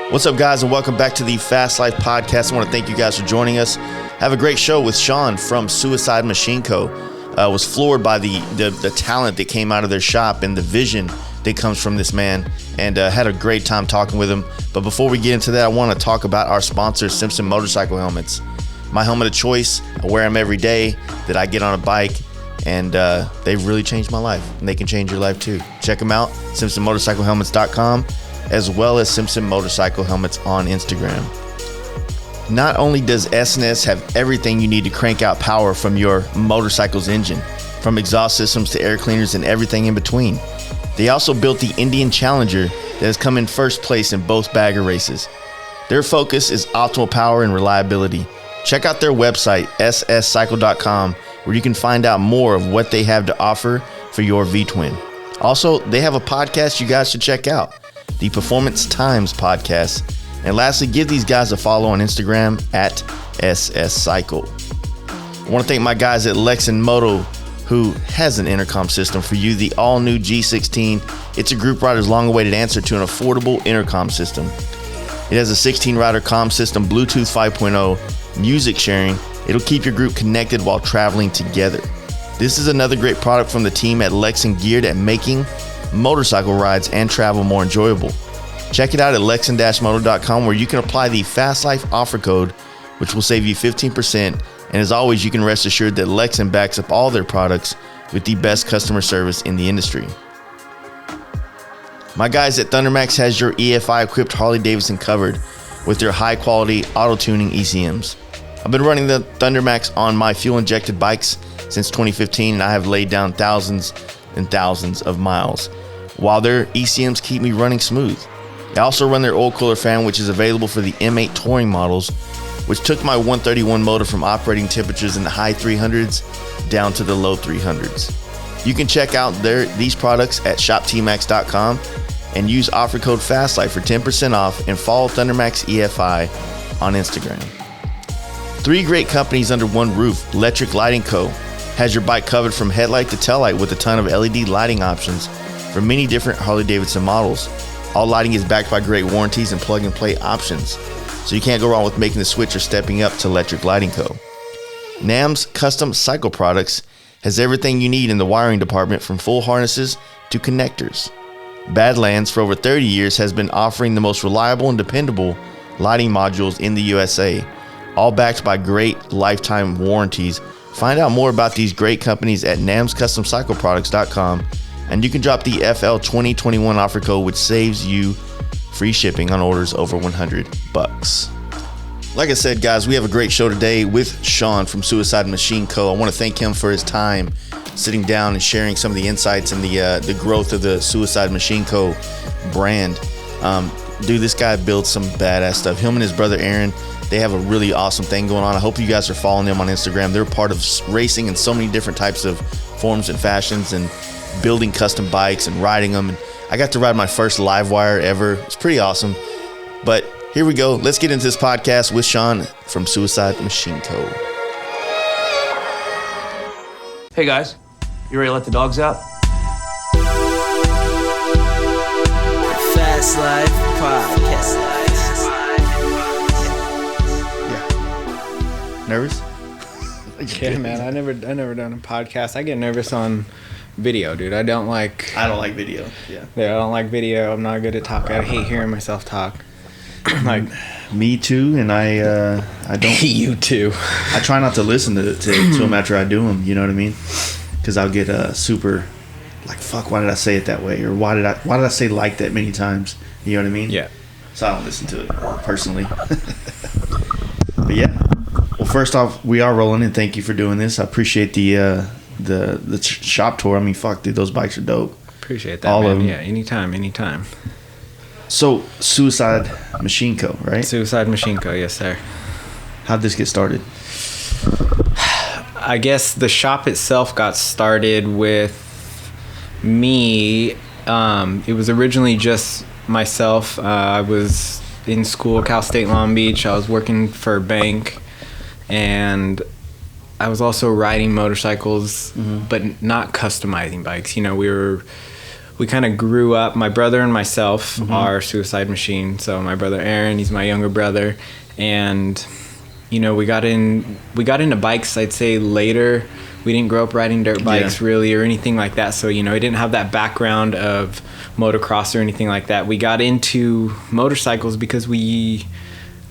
What's up, guys, and welcome back to the Fast Life Podcast. I want to thank you guys for joining us. Have a great show with Shaun from Suicide Machine Co. Was floored by the talent that came out of their shop and the vision that comes from this man, and had a great time talking with him. But before we get into that, I want to talk about our sponsor, Simpson motorcycle helmets. My helmet of choice. I wear them every day that I get on a bike, and they've really changed my life, and they can change your life too. Check them out, simpsonmotorcyclehelmets.com, as well as Simpson Motorcycle Helmets on Instagram. Not only does S&S have everything you need to crank out power from your motorcycle's engine, from exhaust systems to air cleaners and everything in between, they also built the Indian Challenger that has come in first place in both bagger races. Their focus is optimal power and reliability. Check out their website, sscycle.com, where you can find out more of what they have to offer for your V-Twin. Also, they have a podcast you guys should check out, the Performance Times Podcast. And lastly, give these guys a follow on Instagram at sscycle. I want to thank my guys at Lex & Moto, who has an intercom system for you, the all-new G16. It's a group rider's long-awaited answer to an affordable intercom system. It has a 16-rider comm system, Bluetooth 5.0, music sharing. It'll keep your group connected while traveling together. This is another great product from the team at Lex & geared at making motorcycle rides and travel more enjoyable. Check it out at lex-moto.com, where you can apply the Fast Life offer code, which will save you 15%. And as always, you can rest assured that Lexan backs up all their products with the best customer service in the industry. My guys at Thundermax has your EFI equipped Harley-Davidson covered with their high quality auto tuning ECMs. I've been running the Thundermax on my fuel injected bikes since 2015, and I have laid down thousands and thousands of miles, while their ECMs keep me running smooth. I also run their oil cooler fan, which is available for the M8 touring models, which took my 131 motor from operating temperatures in the high 300s down to the low 300s. You can check out these products at shoptmax.com and use offer code FASTLIFE for 10% off, and follow Thundermax EFI on Instagram. 3 great companies under one roof. Electric Lighting Co. has your bike covered from headlight to taillight with a ton of LED lighting options for many different Harley-Davidson models. All lighting is backed by great warranties and plug-and-play options, so you can't go wrong with making the switch or stepping up to Electric Lighting Co. NAM's Custom Cycle Products has everything you need in the wiring department, from full harnesses to connectors. Badlands, for over 30 years, has been offering the most reliable and dependable lighting modules in the USA, all backed by great lifetime warranties. Find out more about these great companies at namscustomcycleproducts.com, and you can drop the FL 2021 offer code, which saves you free shipping on orders over $100. Like I said, guys, we have a great show today with Shaun from Suicide Machine Co. I want to thank him for his time sitting down and sharing some of the insights and the growth of the Suicide Machine Co. brand. Dude, this guy builds some badass stuff. Him and his brother Aaron, they have a really awesome thing going on. I hope you guys are following them on Instagram. They're part of racing in so many different types of forms and fashions, and building custom bikes and riding them. And I got to ride my first LiveWire ever. It's pretty awesome. But here we go. Let's get into this podcast with Shaun from Suicide Machine Co. Hey guys, you ready to let the dogs out? Fast Life Podcast. Yeah. Nervous? Yeah, man. I never done a podcast. I get nervous on video, dude. I don't like video. Yeah, I don't like video. I'm not good at talking. I hate hearing myself talk. Like, me too, and I don't. You too. I try not to listen to them after I do them. You know what I mean? Because I'll get super like, fuck, why did I say it that way, or why did I say like that many times? You know what I mean? Yeah. So I don't listen to it personally. But yeah. Well, first off, we are rolling, and thank you for doing this. I appreciate the shop tour. I mean, fuck, dude, those bikes are dope. Appreciate that, all man. of them. Yeah, anytime. So, Suicide Machine Co., right? Suicide Machine Co., yes, sir. How'd this get started? I guess the shop itself got started with me. It was originally just myself. I was in school, Cal State Long Beach. I was working for a bank, and I was also riding motorcycles, but not customizing bikes. You know, we we kind of grew up. My brother and myself are suicide machine. So my brother Aaron, he's my younger brother, and you know, we got into bikes, I'd say, later. We didn't grow up riding dirt bikes really or anything like that. So, you know, I didn't have that background of motocross or anything like that. We got into motorcycles because we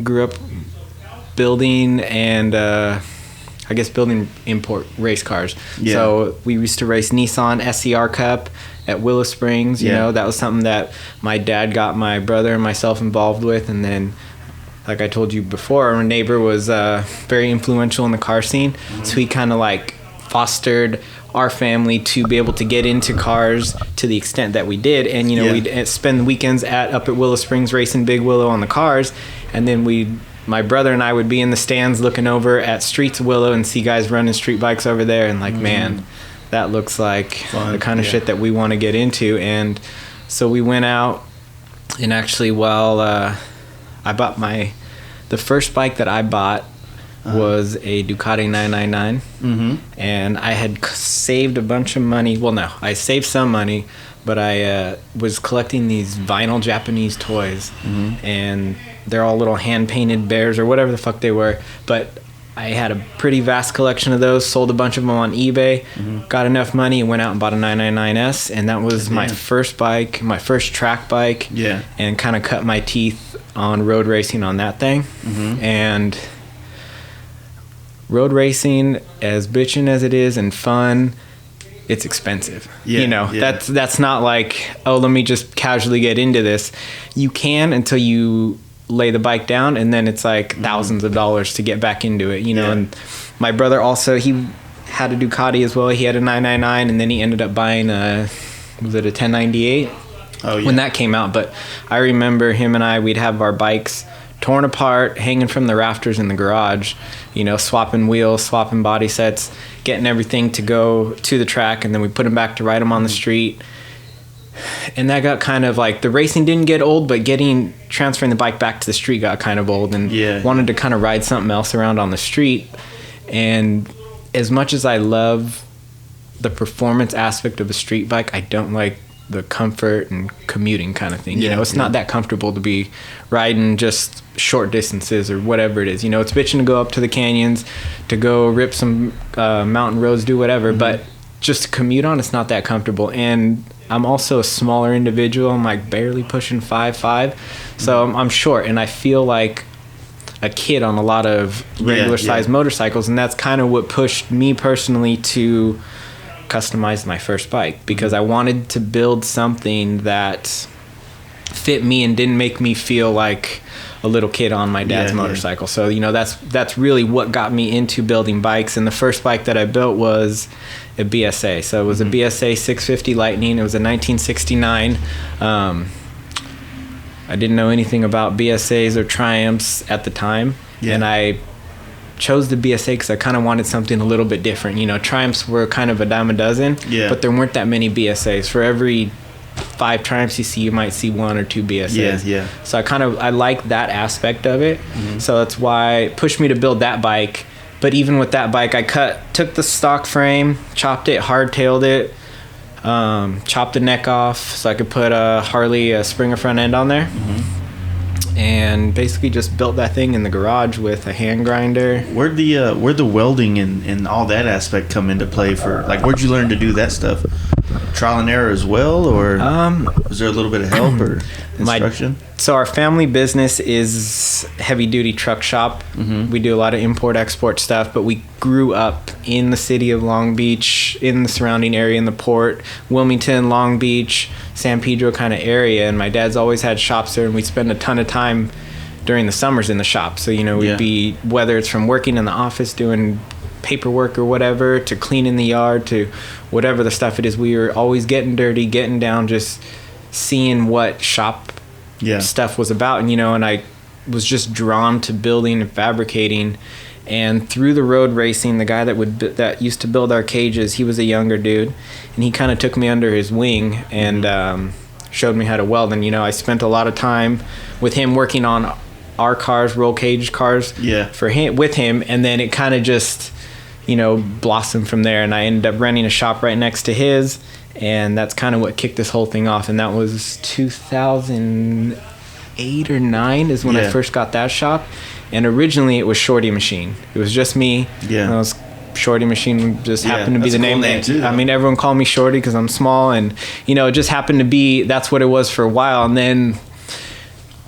grew up building and building import race cars. Yeah. So we used to race Nissan SCR Cup at Willow Springs. You know, that was something that my dad got my brother and myself involved with. And then, like I told you before, our neighbor was very influential in the car scene. So he kind of like fostered our family to be able to get into cars to the extent that we did. And, you know, we'd spend weekends up at Willow Springs racing Big Willow on the cars. And then my brother and I would be in the stands looking over at Streets of Willow and see guys running street bikes over there. And like, man, that looks like fun. The kind of shit that we want to get into. And so we went out, and actually while I bought the first bike that I bought was a Ducati 999, and I had saved a bunch of money. Well, no, I saved some money, but I was collecting these vinyl Japanese toys, and they're all little hand-painted bears or whatever the fuck they were, but I had a pretty vast collection of those, sold a bunch of them on eBay, got enough money, and went out and bought a 999S, and that was my first bike, my first track bike, and kind of cut my teeth on road racing on that thing. And road racing, as bitchin' as it is and fun, it's expensive. You know, that's not like, oh, let me just casually get into this. You can until you lay the bike down, and then it's like thousands of dollars to get back into it, you know. And my brother also, he had a Ducati as well. He had a 999, and then he ended up buying was it a 1098 when that came out. But I remember him and I, we'd have our bikes torn apart, hanging from the rafters in the garage, you know, swapping wheels, swapping body sets, getting everything to go to the track, and then we put them back to ride them on the street. And that got kind of like, the racing didn't get old, but transferring the bike back to the street got kind of old, and wanted to kind of ride something else around on the street. And as much as I love the performance aspect of a street bike, I don't like the comfort and commuting kind of thing. You know, it's not that comfortable to be riding just short distances or whatever it is. You know, it's bitching to go up to the canyons, to go rip some mountain roads, do whatever, but just to commute on, it's not that comfortable. And I'm also a smaller individual. I'm like barely pushing 5'5", so I'm short, and I feel like a kid on a lot of regular size motorcycles, and that's kind of what pushed me personally to customize my first bike, because I wanted to build something that fit me and didn't make me feel like a little kid on my dad's motorcycle. So, you know, that's really what got me into building bikes. And the first bike that I built was a BSA. So it was a BSA 650 Lightning. It was a 1969. I didn't know anything about BSAs or Triumphs at the time, and I chose the BSA because I kind of wanted something a little bit different. You know, Triumphs were kind of a dime a dozen, but there weren't that many BSAs. For every 5 Triumphs you see, you might see 1 or 2 BSAs. So I like that aspect of it. So that's why it pushed me to build that bike. But even with that bike, I took the stock frame, chopped it, hardtailed it, chopped the neck off so I could put a Harley Springer front end on there. And basically just built that thing in the garage with a hand grinder. Where'd the welding and all that aspect come into play for, like, where'd you learn to do that stuff? Trial and error as well, or was there a little bit of help or instruction? So our family business is heavy duty truck shop. We do a lot of import export stuff, but we grew up in the city of Long Beach, in the surrounding area, in the port, Wilmington, Long Beach, San Pedro kind of area, and my dad's always had shops there, and we'd spend a ton of time during the summers in the shop. So, you know, we'd be, whether it's from working in the office doing paperwork or whatever, to cleaning the yard, to whatever the stuff it is, we were always getting dirty, getting down, just seeing what shop stuff was about. And, you know, and I was just drawn to building and fabricating. And through the road racing, the guy that used to build our cages, he was a younger dude, and he kind of took me under his wing and showed me how to weld. And, you know, I spent a lot of time with him working on our cars, roll cage cars, with him, and then it kind of just, you know, blossomed from there. And I ended up renting a shop right next to his, And that's kind of what kicked this whole thing off. And that was 2008 or 9 is when I first got that shop. And originally it was Shorty Machine. It was just me. Yeah. And I was Shorty Machine just happened to be the name. Too, I mean, everyone called me Shorty because I'm small, and it just happened to be that's what it was for a while. And then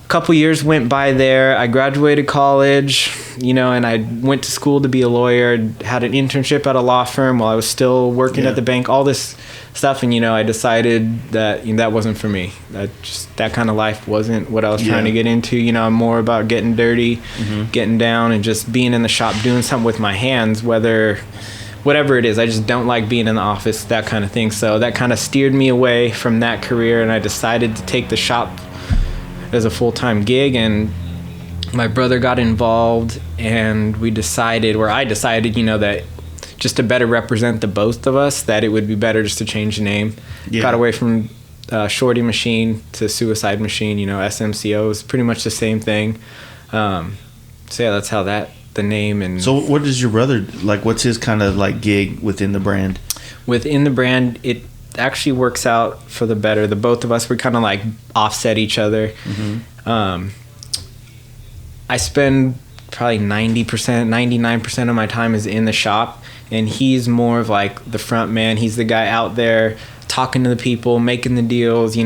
a couple years went by there. I graduated college, and I went to school to be a lawyer. Had an internship at a law firm while I was still working at the bank. All this stuff, and I decided that that wasn't for me. That kind of life wasn't what I was trying to get into. I'm more about getting dirty, getting down, and just being in the shop doing something with my hands, whatever it is. I just don't like being in the office, that kind of thing. So that kind of steered me away from that career, and I decided to take the shop as a full-time gig. And my brother got involved, and I decided, that just to better represent the both of us, that it would be better just to change the name. Got away from Shorty Machine to Suicide Machine. SMCO is pretty much the same thing. So yeah, that's how the name. And so what does your brother like? What's his kind of like gig within the brand? Within the brand, it actually works out for the better. The both of us, we kind of like offset each other. I spend probably 99% of my time is in the shop, and he's more of like the front man. He's the guy out there talking to the people, making the deals,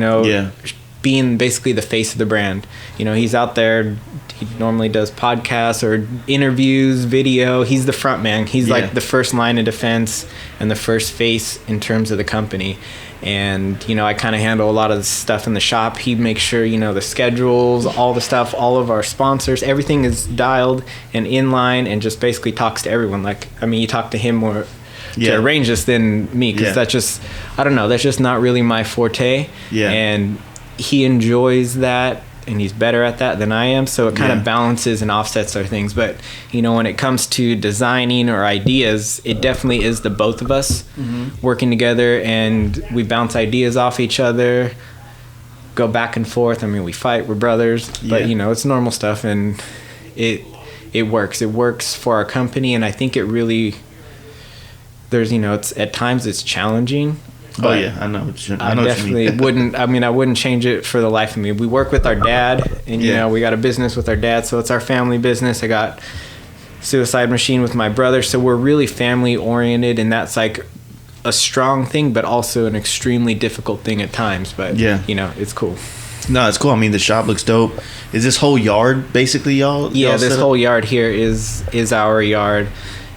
being basically the face of the brand. He's out there. He normally does podcasts or interviews, video. He's the front man. He's like the first line of defense and the first face in terms of the company. And, I kind of handle a lot of the stuff in the shop. He makes sure, the schedules, all the stuff, all of our sponsors, everything is dialed and in line, and just basically talks to everyone. You talk to him more to arrange this than me, because that's just, I don't know, that's just not really my forte. And he enjoys that, and he's better at that than I am, so it kind of balances and offsets our things. But when it comes to designing or ideas, it definitely is the both of us working together, and we bounce ideas off each other, go back and forth. I mean, we fight, we're brothers, but it's normal stuff, and it works for our company. And I think it really, there's it's at times it's challenging. But I know. I definitely wouldn't. I mean, I wouldn't change it for the life of me. We work with our dad, and we got a business with our dad, so it's our family business. I got Suicide Machine with my brother, so we're really family oriented, and that's like a strong thing, but also an extremely difficult thing at times. But it's cool. No, it's cool. I mean, the shop looks dope. Is this whole yard basically y'all? Yeah, this whole yard here is our yard.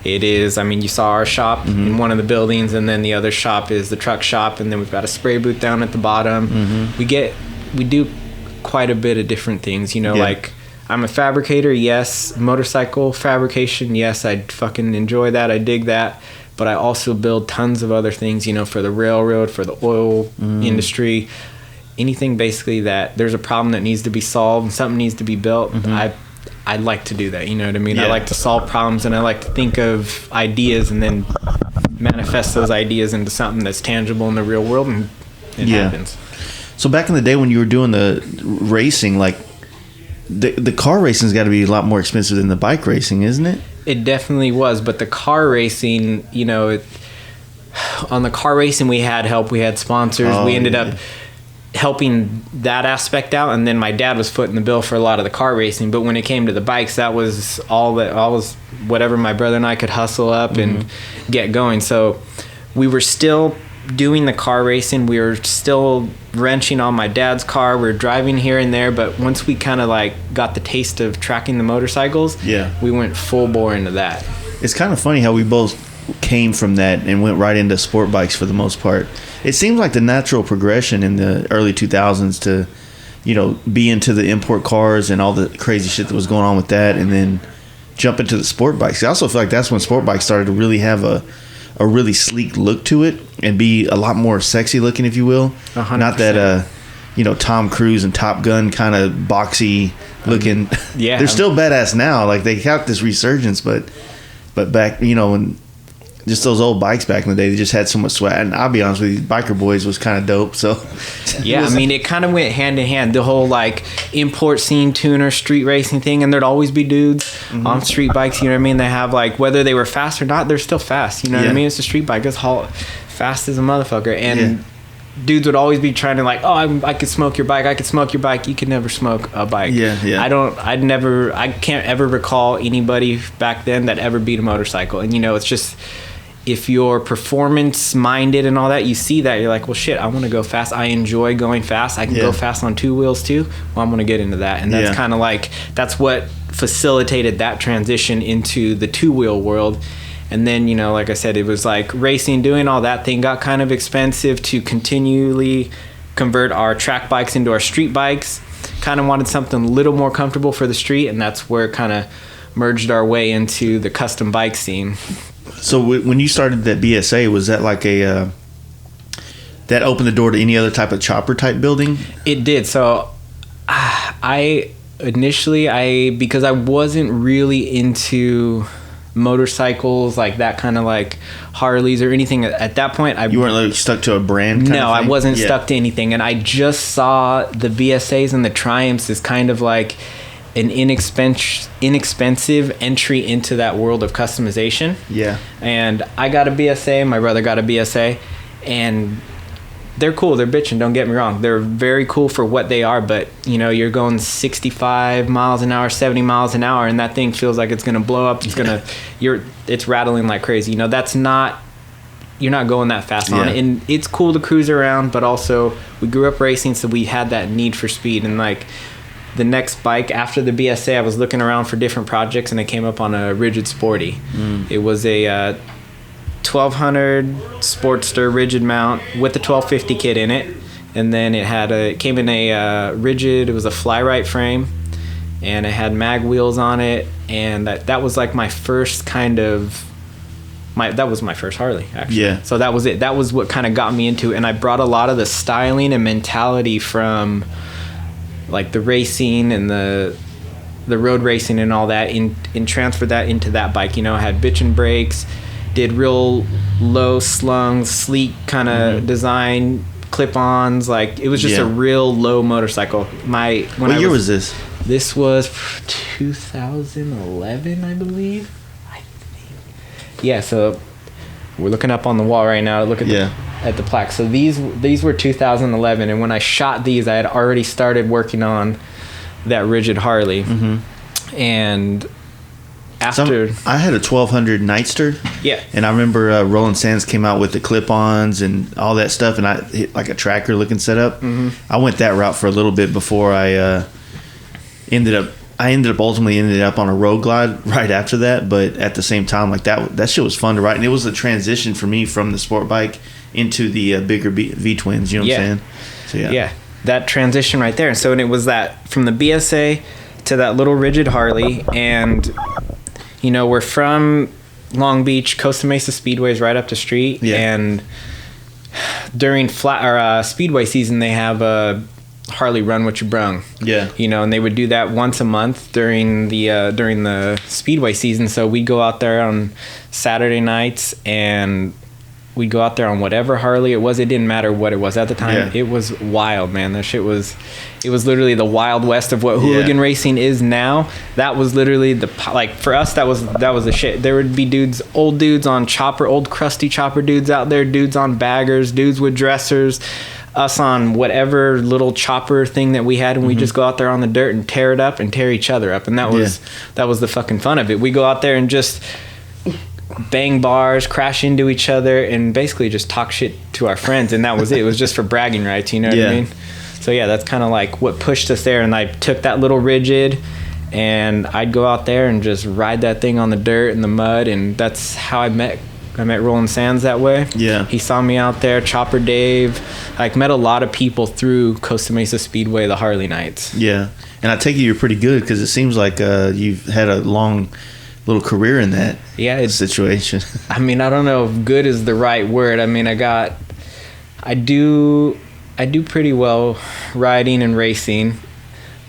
It is, you saw our shop in one of the buildings, and then the other shop is the truck shop, and then we've got a spray booth down at the bottom. We do quite a bit of different things, like I'm a fabricator, yes. Motorcycle fabrication, yes, I fucking enjoy that, I dig that. But I also build tons of other things, for the railroad, for the oil industry. Anything basically that there's a problem that needs to be solved and something needs to be built, I like to do that, you know what I mean? I like to solve problems, and I like to think of ideas and then manifest those ideas into something that's tangible in the real world, and it happens. So back in the day when you were doing the racing, like the car racing's got to be a lot more expensive than the bike racing, isn't it? It definitely was, but the car racing, on the car racing we had help, we had sponsors, we ended up helping that aspect out, and then my dad was footing the bill for a lot of the car racing. But when it came to the bikes, that was all was whatever my brother and I could hustle up and get going. So we were still doing the car racing, we were still wrenching on my dad's car, we were driving here and there, but once we kind of like got the taste of tracking the motorcycles, we went full bore into that. It's kind of funny how we both came from that and went right into sport bikes for the most part. It seems like the natural progression in the early 2000s to, be into the import cars and all the crazy shit that was going on with that, and then jump into the sport bikes. I also feel like that's when sport bikes started to really have a really sleek look to it and be a lot more sexy looking, if you will. 100%. Not that, Tom Cruise and Top Gun kind of boxy looking. They're still badass now. Like, they have this resurgence, but back, when just those old bikes back in the day, they just had so much swag. And I'll be honest with you, Biker Boys was kind of dope. So it kind of went hand in hand. The whole like import scene, tuner, street racing thing, and there'd always be dudes on street bikes. You know what I mean? They have like, whether they were fast or not, they're still fast. You know what I mean? It's a street bike. It's fast as a motherfucker. And dudes would always be trying to like, oh, I could smoke your bike. I could smoke your bike. You could never smoke a bike. Yeah. I can't ever recall anybody back then that ever beat a motorcycle. And, it's just, if you're performance minded and all that, you see that, you're like, well, shit, I want to go fast. I enjoy going fast. I can go fast on two wheels too. Well, I'm going to get into that. And that's kind of like, that's what facilitated that transition into the two-wheel world. And then, like I said, it was like racing, doing all that thing got kind of expensive to continually convert our track bikes into our street bikes. Kind of wanted something a little more comfortable for the street, and that's where it kind of merged our way into the custom bike scene. So when you started that BSA, was that like that opened the door to any other type of chopper type building? It did. So I initially, because I wasn't really into motorcycles like that, kind of like Harleys or anything at that point. You weren't like stuck to a brand kind of thing? I wasn't stuck to anything, and I just saw the BSAs and the Triumphs as kind of like an inexpensive entry into that world of customization. Yeah. And I got a BSA, my brother got a BSA, and they're cool. They're bitching, don't get me wrong. They're very cool for what they are, but you're going 65 miles an hour, 70 miles an hour, and that thing feels like it's going to blow up. It's rattling like crazy. You're not going that fast on it. And it's cool to cruise around, but also we grew up racing, so we had that need for speed. And like the next bike after the BSA, I was looking around for different projects, and I came up on a Rigid Sporty. It was a 1200 Sportster rigid mount with the 1250 kit in it, and then it came in a rigid. It was a fly-right frame, and it had mag wheels on it, and that was like my first that was my first Harley, actually. Yeah. So that was it. That was what kind of got me into it, and I brought a lot of the styling and mentality from like the racing and the road racing and all that, and transferred that into that bike. I had bitchin' brakes, did real low slung, sleek kind of design, clip-ons. Like it was just a real low motorcycle. What year was this? This was 2011, I believe. Yeah, so we're looking up on the wall right now to look at the plaque. So these were 2011, and when I shot these, I had already started working on that rigid Harley. And after I had a 1200 Nightster, and I remember Roland Sands came out with the clip-ons and all that stuff, and I hit like a tracker looking setup. I went that route for a little bit before I ultimately ended up on a Road Glide right after that. But at the same time, like that shit was fun to ride, and it was a transition for me from the sport bike into the bigger V twins. You know what I'm saying? So that transition right there. So, and it was that from the BSA to that little rigid Harley, and we're from Long Beach. Costa Mesa Speedway is right up the street, and during Speedway season, they have a Harley Run What You Brung. And they would do that once a month during the Speedway season. So we'd go out there on Saturday nights, and we'd go out there on whatever Harley it was. It didn't matter what it was at the time. It was wild, man. That shit was literally the Wild West of what hooligan racing is now. That was literally for us, that was the shit. There would be old dudes on chopper, old crusty chopper dudes out there, dudes on baggers, dudes with dressers, us on whatever little chopper thing that we had, and we just go out there on the dirt and tear it up and tear each other up. And that was the fucking fun of it. We go out there and just bang bars, crash into each other, and basically just talk shit to our friends, and that was it. It was just for bragging rights, you know what I mean? So that's kind of like what pushed us there. And I took that little rigid, and I'd go out there and just ride that thing on the dirt and the mud, and that's how I met Roland Sands that way. He saw me out there, Chopper Dave. Met a lot of people through Costa Mesa Speedway, the Harley nights. And I take it you're pretty good, because it seems like you've had a long little career in that situation. I mean, I don't know if good is the right word. I mean, I do pretty well riding and racing,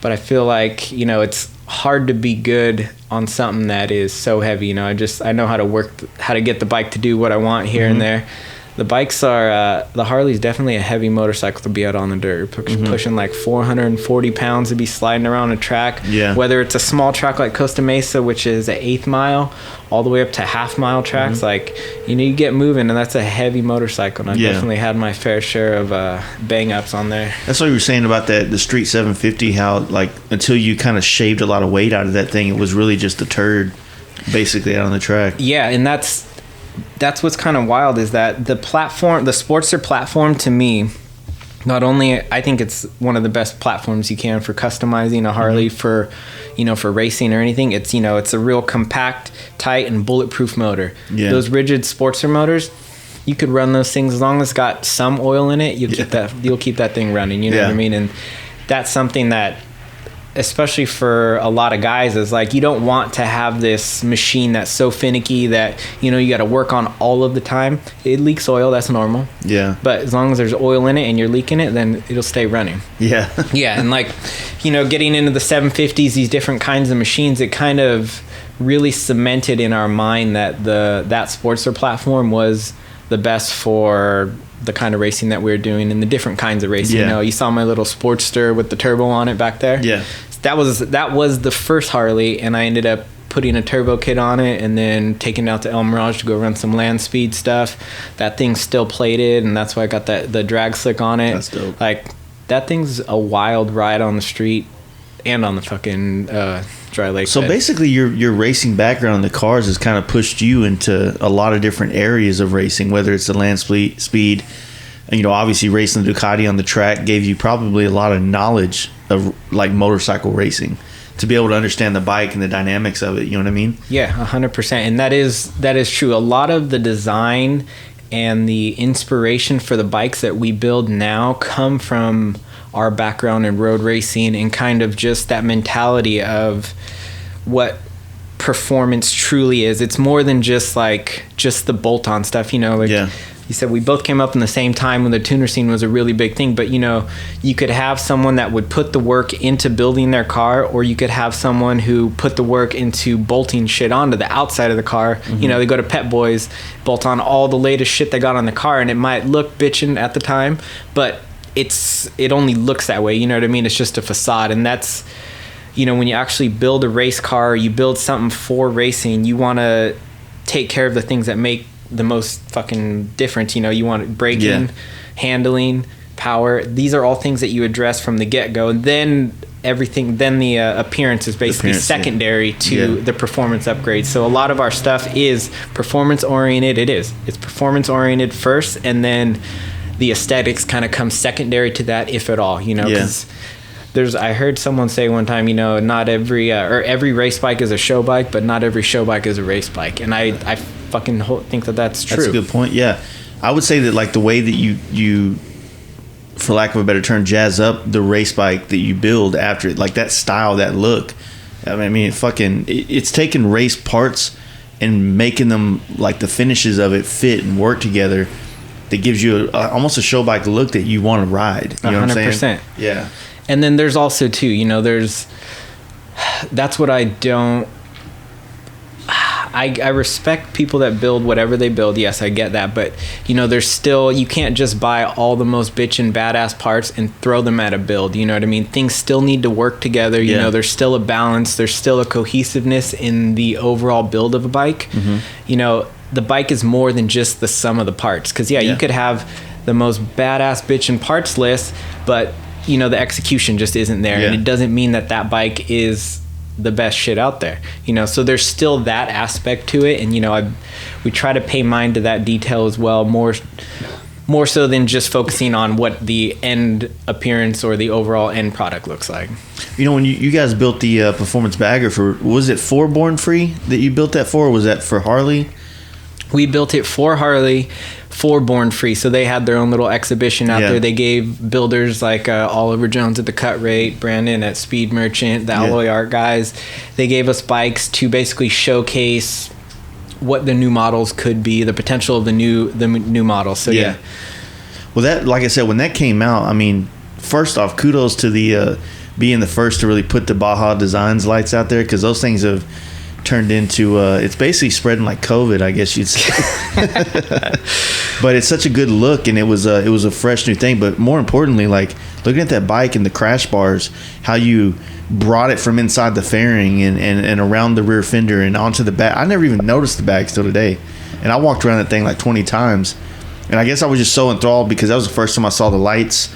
but I feel like, it's hard to be good on something that is so heavy. I know how to get the bike to do what I want here and there. The bikes are the Harley's definitely a heavy motorcycle to be out on the dirt. Pushing like 440 pounds to be sliding around a track. Yeah. Whether it's a small track like Costa Mesa, which is an 1/8 mile, all the way up to half-mile tracks, like, you know, you get moving, and that's a heavy motorcycle. And I definitely had my fair share of bang-ups on there. That's what you were saying about the Street 750, how, like, until you kind of shaved a lot of weight out of that thing, it was really just a turd, basically, out on the track. Yeah, and that's what's kind of wild, is that the Sportster platform, to me, not only, I think it's one of the best platforms you can for customizing a Harley for, you know, for racing or anything. It's, you know, it's a real compact, tight, and bulletproof motor. Yeah. Those rigid Sportster motors, you could run those things as long as it's got some oil in it. You'll keep that thing running. You know what I mean? And that's something that, especially for a lot of guys, is like, you don't want to have this machine that's so finicky that, you know, you got to work on all of the time. It leaks oil, that's normal. Yeah. But as long as there's oil in it and you're leaking it, then it'll stay running. Yeah. Yeah, and like, you know, getting into the 750s, these different kinds of machines, it kind of really cemented in our mind that that Sportster platform was the best for the kind of racing that we were doing and the different kinds of racing. You know, you saw my little Sportster with the turbo on it back there. Yeah. That was the first Harley, and I ended up putting a turbo kit on it and then taking it out to El Mirage to go run some land speed stuff. That thing's still plated, and that's why I got the drag slick on it. That's dope. Like, that thing's a wild ride on the street and on the fucking dry lake. So basically, your racing background in the cars has kind of pushed you into a lot of different areas of racing, whether it's the land speed. And, you know, obviously racing the Ducati on the track gave you probably a lot of knowledge of, like, motorcycle racing to be able to understand the bike and the dynamics of it. You know what I mean? Yeah, 100%. And that is true. A lot of the design and the inspiration for the bikes that we build now come from our background in road racing and kind of just that mentality of what performance truly is. It's more than just the bolt-on stuff, you know, like, you said we both came up in the same time when the tuner scene was a really big thing, but, you know, you could have someone that would put the work into building their car, or you could have someone who put the work into bolting shit onto the outside of the car. You know, they go to Pet Boys, bolt on all the latest shit they got on the car, and it might look bitchin' at the time, but it only looks that way. You know what I mean? It's just a facade. And that's, you know, when you actually build a race car, you build something for racing, you want to take care of the things that make the most fucking difference. You know, you want braking, handling, power. These are all things that you address from the get-go, and then the appearance is basically secondary to the performance upgrades. So a lot of our stuff is performance oriented. It's performance oriented first, and then the aesthetics kind of come secondary to that, if at all. You know, because I heard someone say one time, you know, not every every race bike is a show bike, but not every show bike is a race bike. And I fucking think that's true. That's a good point. Yeah, I would say that, like, the way that you, for lack of a better term, jazz up the race bike that you build after it, like that style, that look. I mean, it's taking race parts and making them, like, the finishes of it fit and work together. That gives you almost a show bike look that you want to ride. You know 100%. What I'm saying? Yeah. And then there's also, too, you know, that's what I don't. I respect people that build whatever they build. Yes, I get that. But, you know, there's still, you can't just buy all the most bitchin' badass parts and throw them at a build. You know what I mean? Things still need to work together. You know, there's still a balance. There's still a cohesiveness in the overall build of a bike. You know, the bike is more than just the sum of the parts. Because, you could have the most badass bitchin' parts list, but, you know, the execution just isn't there. And it doesn't mean that bike is the best shit out there, you know. So there's still that aspect to it, and, you know, we try to pay mind to that detail as well, more so than just focusing on what the end appearance or the overall end product looks like. You know, when you guys built the performance bagger was it for Born Free that you built that for, or was that for Harley? We built it for Harley, for Born Free. So they had their own little exhibition out there. They gave builders like Oliver Jones at the Cut Rate, Brandon at Speed Merchant, the Alloy Art guys. They gave us bikes to basically showcase what the new models could be, the potential of the new models. So Well, that, like I said, when that came out, I mean, first off, kudos to the being the first to really put the Baja Designs lights out there, because those things have turned into it's basically spreading like COVID, I guess you'd say. But it's such a good look, and it was a fresh new thing. But more importantly, like looking at that bike and the crash bars, how you brought it from inside the fairing and around the rear fender and onto the back. I never even noticed the bags till today, and I walked around that thing like 20 times, and I guess I was just so enthralled because that was the first time I saw the lights.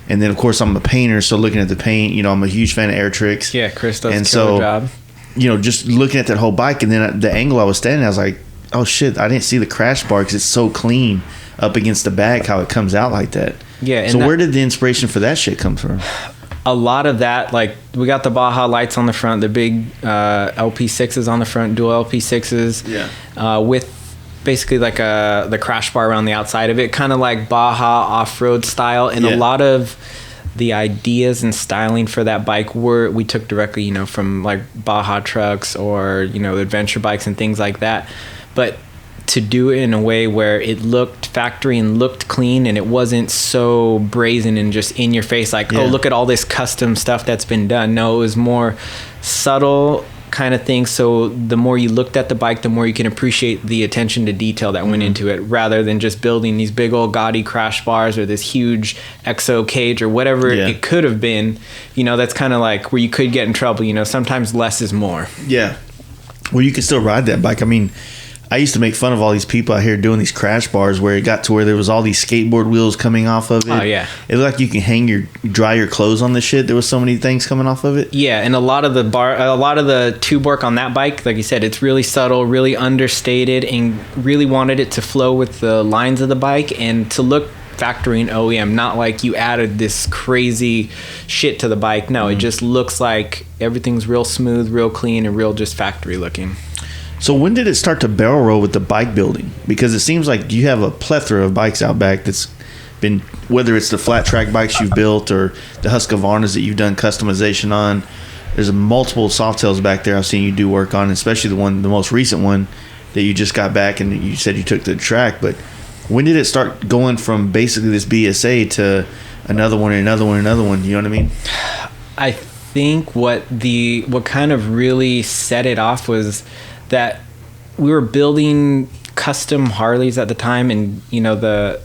And then of course I'm a painter, so looking at the paint, you know, I'm a huge fan of Air Tricks. Yeah, Chris does and a killer job. You know, just looking at that whole bike, and then the angle I was standing, I was like, oh shit, I didn't see the crash bar because it's so clean up against the back, how it comes out like that. Yeah. So where did the inspiration for that shit come from? A lot of that, like we got the Baja lights on the front, the big LP6s on the front, dual LP6s. Yeah. With basically like the crash bar around the outside of it, kind of like Baja off-road style. And a lot of the ideas and styling for that bike we took directly, you know, from like Baja trucks or, you know, adventure bikes and things like that. But to do it in a way where it looked factory and looked clean, and it wasn't so brazen and just in your face like, oh, look at all this custom stuff that's been done. No, it was more subtle kind of thing. So the more you looked at the bike, the more you can appreciate the attention to detail that went into it, rather than just building these big old gaudy crash bars or this huge exo cage or whatever it could have been. You know, that's kind of like where you could get in trouble. You know, sometimes less is more. Yeah. Well, you can still ride that bike. I mean, I used to make fun of all these people out here doing these crash bars where it got to where there was all these skateboard wheels coming off of it. Oh, yeah. It looked like you can dry your clothes on the shit. There was so many things coming off of it. Yeah, and a lot of the tube work on that bike, like you said, it's really subtle, really understated, and really wanted it to flow with the lines of the bike and to look factory and OEM, not like you added this crazy shit to the bike. No, it just looks like everything's real smooth, real clean, and real just factory looking. So when did it start to barrel roll with the bike building? Because it seems like you have a plethora of bikes out back that's been, whether it's the flat track bikes you've built or the Husqvarnas that you've done customization on. There's multiple Softails back there I've seen you do work on, especially the most recent one that you just got back and you said you took to the track. But when did it start going from basically this BSA to another one and another one and another one? You know what I mean? I think what kind of really set it off was that we were building custom Harleys at the time, and you know,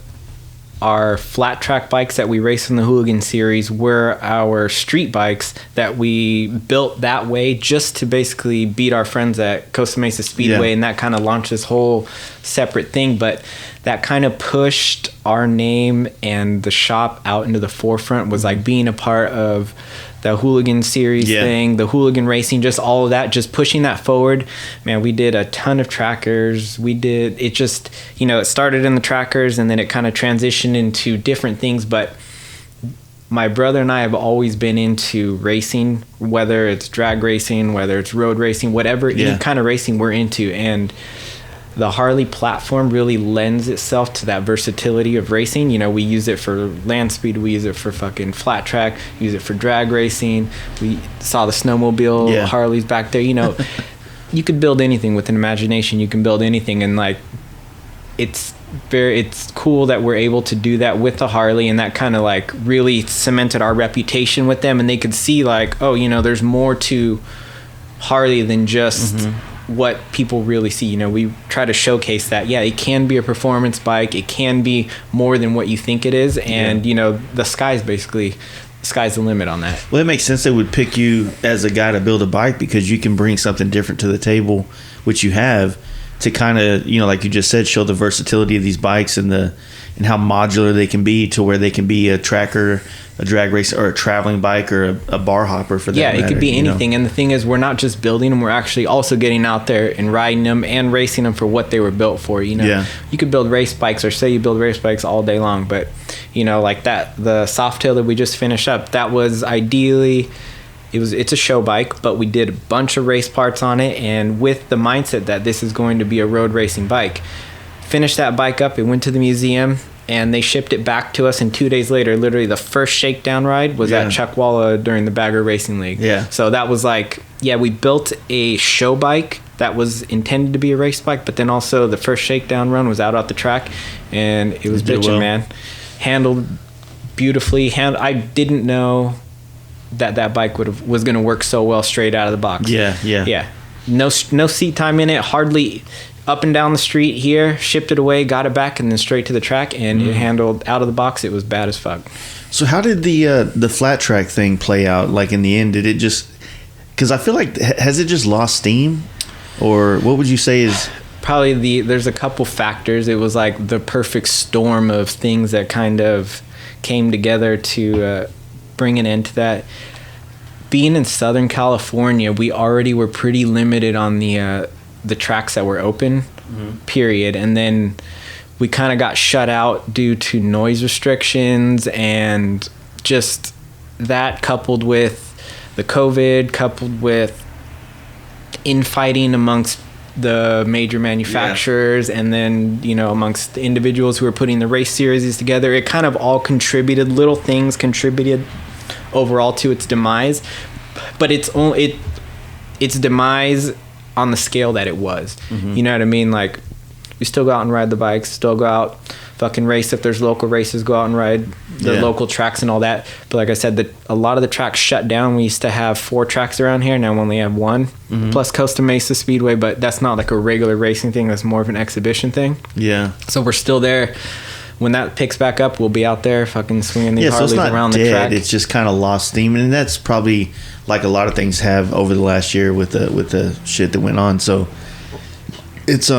our flat track bikes that we race in the Hooligan series were our street bikes that we built that way just to basically beat our friends at Costa Mesa Speedway, and that kind of launched this whole separate thing. But that kind of pushed our name and the shop out into the forefront, was like being a part of the Hooligan series thing, the Hooligan racing, just all of that, just pushing that forward. Man, we did a ton of trackers. It just, you know, it started in the trackers and then it kind of transitioned into different things. But my brother and I have always been into racing, whether it's drag racing, whether it's road racing, whatever, any kind of racing we're into. And the Harley platform really lends itself to that versatility of racing. You know, we use it for land speed, we use it for fucking flat track, use it for drag racing. We saw the snowmobile Harleys back there. You know, you could build anything with an imagination. You can build anything, and like, it's cool that we're able to do that with the Harley, and that kind of like really cemented our reputation with them, and they could see like, oh, you know, there's more to Harley than just what people really see. You know, we try to showcase that it can be a performance bike, it can be more than what you think it is, and you know, the sky's the limit on that. Well, it makes sense they would pick you as a guy to build a bike because you can bring something different to the table, which you have, to kind of, you know, like you just said, show the versatility of these bikes and how modular they can be, to where they can be a tracker, a drag race, or a traveling bike, or a bar hopper for that matter. It could be anything. And the thing is, we're not just building them, we're actually also getting out there and riding them and racing them for what they were built for. You know, you could build race bikes, or say you build race bikes all day long, but you know, like that, the Softail that we just finished up, that was ideally, it's a show bike, but we did a bunch of race parts on it, and with the mindset that this is going to be a road racing bike. Finished that bike up, it went to the museum, and they shipped it back to us, and 2 days later, literally the first shakedown ride was at Chuckwalla during the Bagger Racing League. So that was like, we built a show bike that was intended to be a race bike, but then also the first shakedown run was out the track, and it was bitching, man. Handled beautifully. I didn't know that bike was going to work so well straight out of the box. No seat time in it, hardly. up and down the street here, shipped it away, got it back, and then straight to the track, and it handled out of the box. It was bad as fuck. So how did the flat track thing play out? Like in the end, did it just? Because I feel like has it just lost steam, or what would you say is? Probably there's a couple factors. It was like the perfect storm of things that kind of came together to bring an end to that. Being in Southern California, we already were pretty limited on the tracks that were open, period. And then we kind of got shut out due to noise restrictions, and just that coupled with the COVID, coupled with infighting amongst the major manufacturers, and then, you know, amongst the individuals who were putting the race series together, it kind of all contributed. Little things contributed overall to its demise, but its demise on the scale that it was. You know what I mean? Like, we still go out and ride the bikes, still go out, fucking race. If there's local races, go out and ride the local tracks and all that. But like I said, a lot of the tracks shut down. We used to have 4 tracks around here. Now we only have 1, plus Costa Mesa Speedway, but that's not like a regular racing thing. That's more of an exhibition thing. Yeah. So we're still there. When that picks back up, we'll be out there fucking swinging these Harleys around the track. It's just kind of lost steam, and that's probably like a lot of things have over the last year with the shit that went on. So it's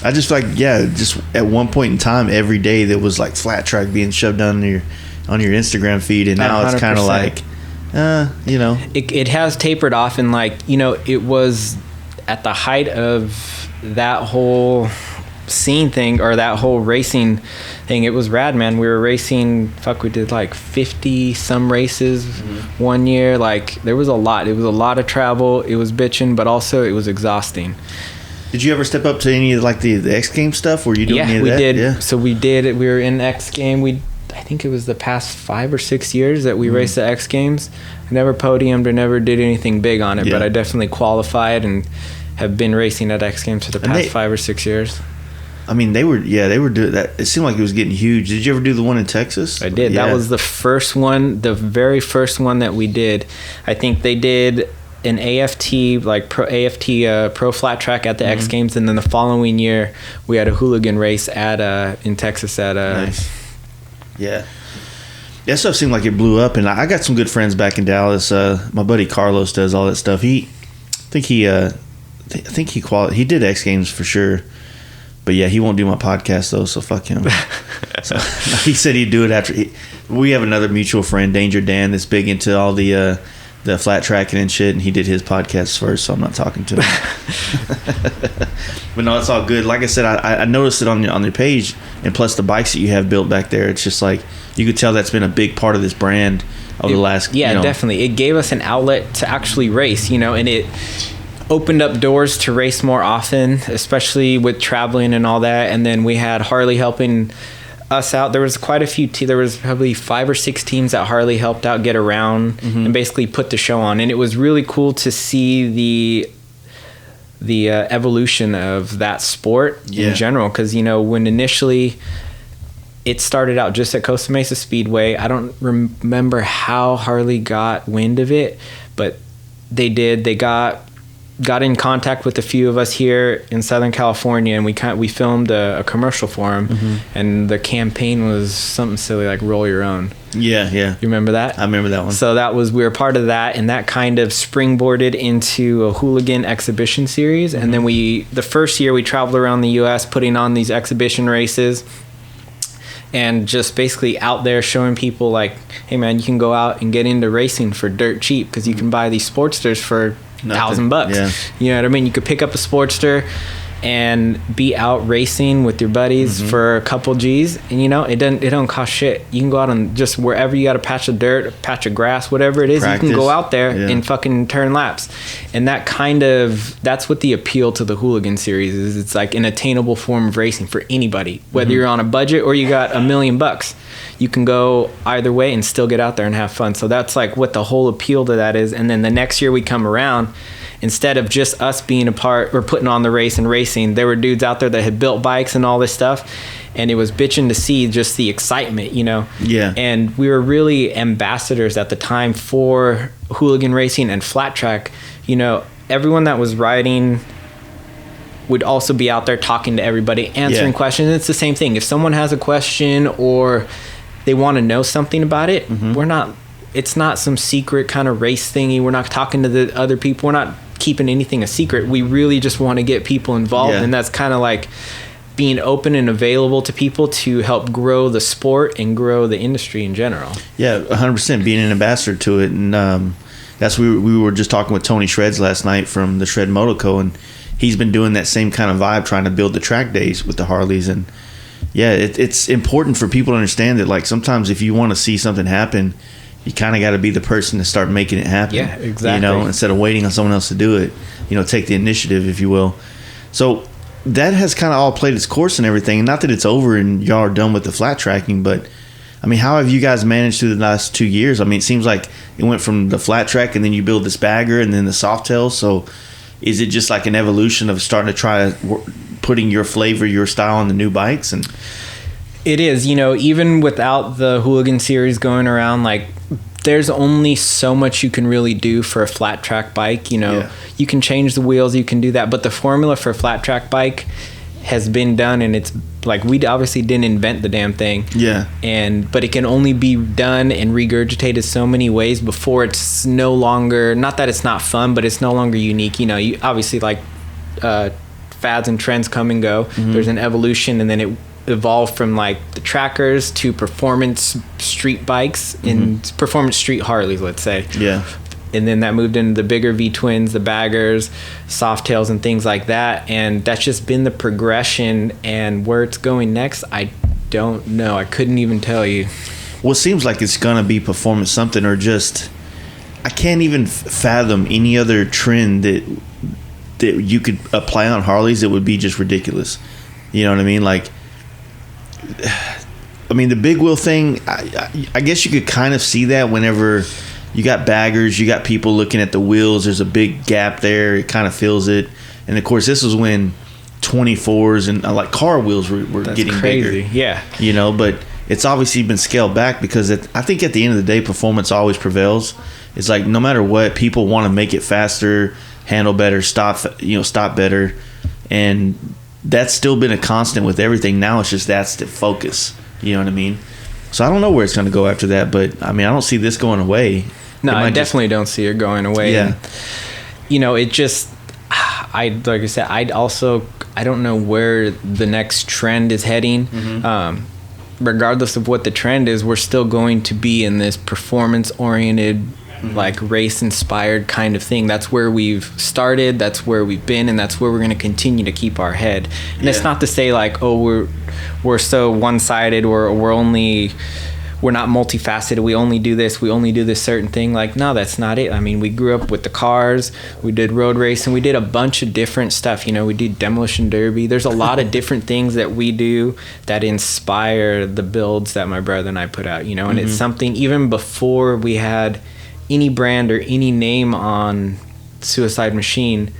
I just feel like, just at one point in time, every day there was like flat track being shoved on your Instagram feed, and now 100%. It's kind of like, you know, it has tapered off, and like, you know, it was at the height of that whole scene thing, or that whole racing thing. It was rad, man. We were racing, we did like 50 some races one year. Like, there was a lot. It was a lot of travel. It was bitching, but also it was exhausting. Did you ever step up to any of like the X Games stuff? Were you doing any of that? We did. Yeah. So we did. We were in X Game. I think it was the past 5 or 6 years that we raced the X Games. I never podiumed or never did anything big on it, but I definitely qualified and have been racing at X Games for the past 5 or 6 years. I mean, they were doing that. It seemed like it was getting huge. Did you ever do the one in Texas? I did. Yeah. That was the first one, the very first one that we did. I think they did an AFT, like pro flat track at the X Games, and then the following year we had a Hooligan race in Texas at nice. Yeah, that stuff seemed like it blew up, and I got some good friends back in Dallas. My buddy Carlos does all that stuff. He did X Games for sure, but yeah, he won't do my podcast though, so fuck him. So, he said he'd do it after. We have another mutual friend, Danger Dan, that's big into all the flat tracking and shit, and he did his podcast first, so I'm not talking to him. But no, it's all good. Like I said, I noticed it on your page, and plus the bikes that you have built back there, it's just like you could tell that's been a big part of this brand over the last definitely. It gave us an outlet to actually race, you know, and it opened up doors to race more often, especially with traveling and all that. And then we had Harley helping us out. There was quite a few there was probably 5 or 6 teams that Harley helped out get around and basically put the show on, and it was really cool to see the evolution of that sport in general, because, you know, when initially it started out just at Costa Mesa Speedway, I don't remember how Harley got wind of it, but they got in contact with a few of us here in Southern California, and we filmed a commercial for them, and the campaign was something silly like "Roll Your Own." Yeah. You remember that? I remember that one. So we were part of that, and that kind of springboarded into a Hooligan exhibition series. And then the first year we traveled around the U.S. putting on these exhibition races, and just basically out there showing people like, hey man, you can go out and get into racing for dirt cheap, because you can buy these Sportsters for $1,000. Yeah. You know what I mean? You could pick up a Sportster and be out racing with your buddies for a couple G's, and you know, it don't cost shit. You can go out on just wherever you got a patch of dirt, a patch of grass, whatever it is. Practice. You can go out there and fucking turn laps. And that's what the appeal to the Hooligan series is. It's like an attainable form of racing for anybody, whether you're on a budget or you got $1 million. You can go either way and still get out there and have fun. So that's like what the whole appeal to that is. And then the next year we come around, instead of just us being a part or putting on the race and racing, there were dudes out there that had built bikes and all this stuff, and it was bitching to see just the excitement, you know. Yeah. And we were really ambassadors at the time for Hooligan racing and flat track. You know, everyone that was riding would also be out there talking to everybody, answering Yeah. questions. It's the same thing. If someone has a question or they want to know something about it, it's not some secret kind of race thingy. We're not talking to the other people. We're not keeping anything a secret. We really just want to get people involved. Yeah. And that's kind of like being open and available to people to help grow the sport and grow the industry in general. Yeah, 100% being an ambassador to it. And that's we were just talking with Tony Shreds last night from the Shred Motoco, and he's been doing that same kind of vibe, trying to build the track days with the Harleys. And yeah, it's important for people to understand that, like, sometimes if you want to see something happen, you kind of got to be the person to start making it happen. Yeah, exactly. You know, instead of waiting on someone else to do it, you know, take the initiative, if you will. So that has kind of all played its course and everything. Not that it's over and y'all are done with the flat tracking, but I mean, how have you guys managed through the last 2 years? I mean, it seems like it went from the flat track and then you build this bagger and then the soft tail. So is it just like an evolution of starting to try putting your flavor, your style on the new bikes? And It is, you know, even without the Hooligan series going around, like, there's only so much you can really do for a flat track bike. You know, Yeah. you can change the wheels, you can do that, but the formula for a flat track bike has been done, and it's like, we obviously didn't invent the damn thing. Yeah. But it can only be done and regurgitated so many ways before it's no longer, not that it's not fun, but it's no longer unique. You know, you obviously, like, fads and trends come and go. There's an evolution, and then it evolved from like the trackers to performance street bikes and performance street Harleys, let's say. yeah. And then that moved into the bigger V-twins, the baggers, soft tails, and things like that. And that's just been the progression. And where it's going next, I don't know. I couldn't even tell you. Well, it seems like it's going to be performance something, or just, I can't even fathom any other trend that you could apply on Harleys that would be just ridiculous. You know what I mean? Like, I mean, the big wheel thing, I guess you could kind of see that whenever you got baggers, you got people looking at the wheels, there's a big gap there, it kind of fills it. And of course, this was when 24s and like car wheels were getting crazy. bigger. Yeah. You know, but it's obviously been scaled back because I think at the end of the day, performance always prevails. It's like, no matter what, people want to make it faster, handle better, stop better. And that's still been a constant with everything. Now it's just that's the focus. You know what I mean? So I don't know where it's going to go after that, but I mean, I don't see this going away. No, I definitely don't see it going away. Yeah. And, you know, it just, like I said, I don't know where the next trend is heading. Regardless of what the trend is, we're still going to be in this performance-oriented, like race-inspired kind of thing. That's where we've started, that's where we've been, and that's where we're going to continue to keep our head. And it's not to say like, oh, we're so one-sided, or we're not multifaceted, we only do this certain thing. Like, no, that's not it. I mean, we grew up with the cars, we did road racing, we did a bunch of different stuff. You know, we did demolition derby. There's a lot of different things that we do that inspire the builds that my brother and I put out, you know. And it's something, even before we had any brand or any name on Suicide Machine,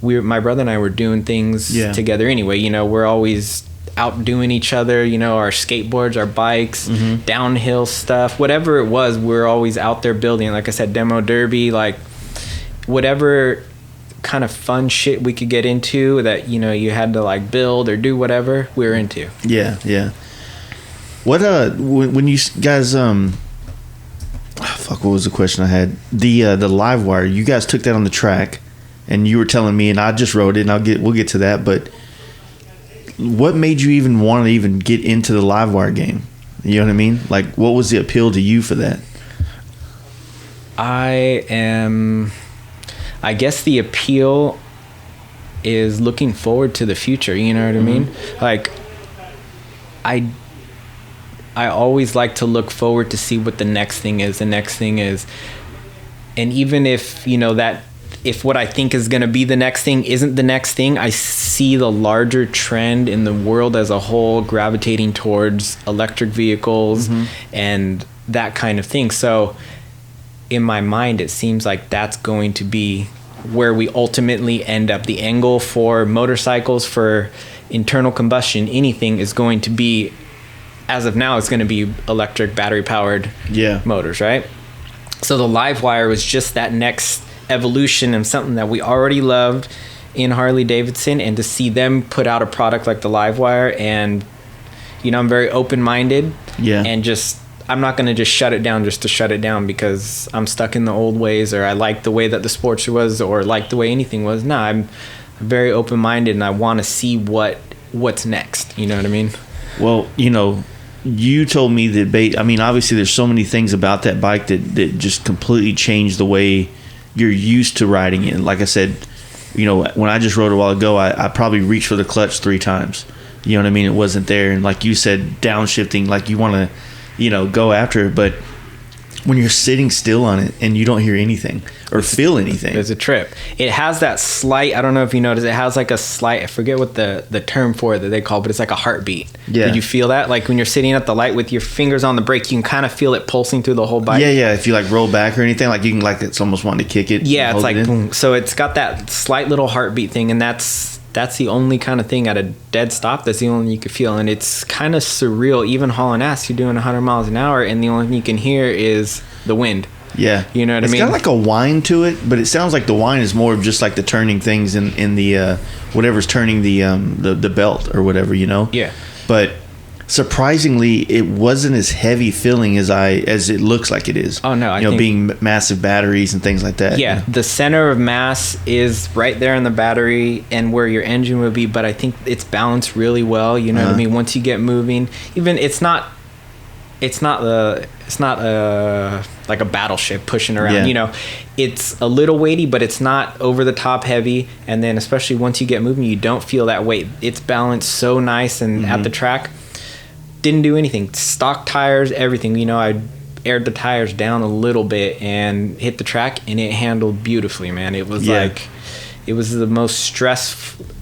my brother and I were doing things together anyway. You know, we're always outdoing each other, you know, our skateboards, our bikes, downhill stuff, whatever it was, we're always out there building. Like I said, demo derby, like whatever kind of fun shit we could get into that, you know, you had to like build or do whatever, we were into. Yeah. What when you guys what was the question I had? The LiveWire, you guys took that on the track, and you were telling me, and I just wrote it, and we'll get to that, but what made you even want to even get into the LiveWire game? You know what I mean? Like, what was the appeal to you for that? I guess the appeal is looking forward to the future, you know what I mean? Like, I always like to look forward to see what the next thing is. And even if, you know, that if what I think is going to be the next thing isn't the next thing, I see the larger trend in the world as a whole gravitating towards electric vehicles and that kind of thing. So in my mind, it seems like that's going to be where we ultimately end up. The angle for motorcycles, for internal combustion, anything is going to be, as of now, it's going to be electric battery powered motors, right? So the LiveWire was just that next evolution of something that we already loved, in Harley-Davidson, and to see them put out a product like the LiveWire, and I'm very open-minded, and just I'm not going to just shut it down just to shut it down because I'm stuck in the old ways, or I like the way that the Sportster was, or like the way anything was. No, I'm very open-minded, and I want to see what's next. You know what I mean? Well, you told me that obviously there's so many things about that bike that just completely changed the way you're used to riding it. Like I said, when I just rode a while ago, I probably reached for the clutch 3 times. You know what I mean? It wasn't there. And like you said, downshifting, like you want to, go after it. But when you're sitting still on it and you don't hear anything or feel anything. There's a trip. It has that slight, I don't know if you noticed, it has like a slight, I forget what the term for it that they call, but it's like a heartbeat. Yeah. Did you feel that? Like when you're sitting at the light with your fingers on the brake, you can kind of feel it pulsing through the whole bike. Yeah. If you like roll back or anything, like you can, like it's almost wanting to kick it. Yeah, it's like boom. So it's got that slight little heartbeat thing, and that's the only kind of thing at a dead stop. That's the only thing you could feel, and it's kind of surreal. Even hauling ass, you're doing 100 miles an hour, and the only thing you can hear is the wind. Yeah, you know what I mean. It's got like a whine to it, but it sounds like the whine is more of just like the turning things in the whatever's turning the belt or whatever, Yeah. But surprisingly, it wasn't as heavy feeling as it looks like it is. Oh no, I think, being massive batteries and things like that. Yeah, the center of mass is right there in the battery and where your engine would be, but I think it's balanced really well. You know what I mean? Once you get moving, even it's not like a battleship pushing around. Yeah. It's a little weighty, but it's not over the top heavy. And then especially once you get moving, you don't feel that weight. It's balanced so nice, and at the track, didn't do anything. Stock tires, everything. I aired the tires down a little bit and hit the track, and it handled beautifully, man. It was it was the most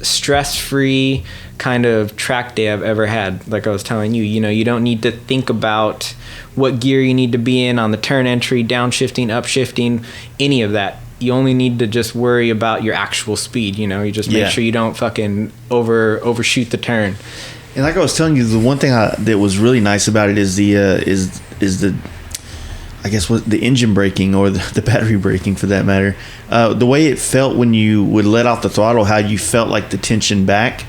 stress-free kind of track day I've ever had. Like I was telling you, you don't need to think about what gear you need to be in on the turn entry, downshifting, upshifting, any of that. You only need to just worry about your actual speed. You just make sure you don't fucking overshoot the turn. And like I was telling you, the one thing that was really nice about it is the I guess what the engine braking, or the battery braking for that matter. The way it felt when you would let off the throttle, how you felt like the tension back,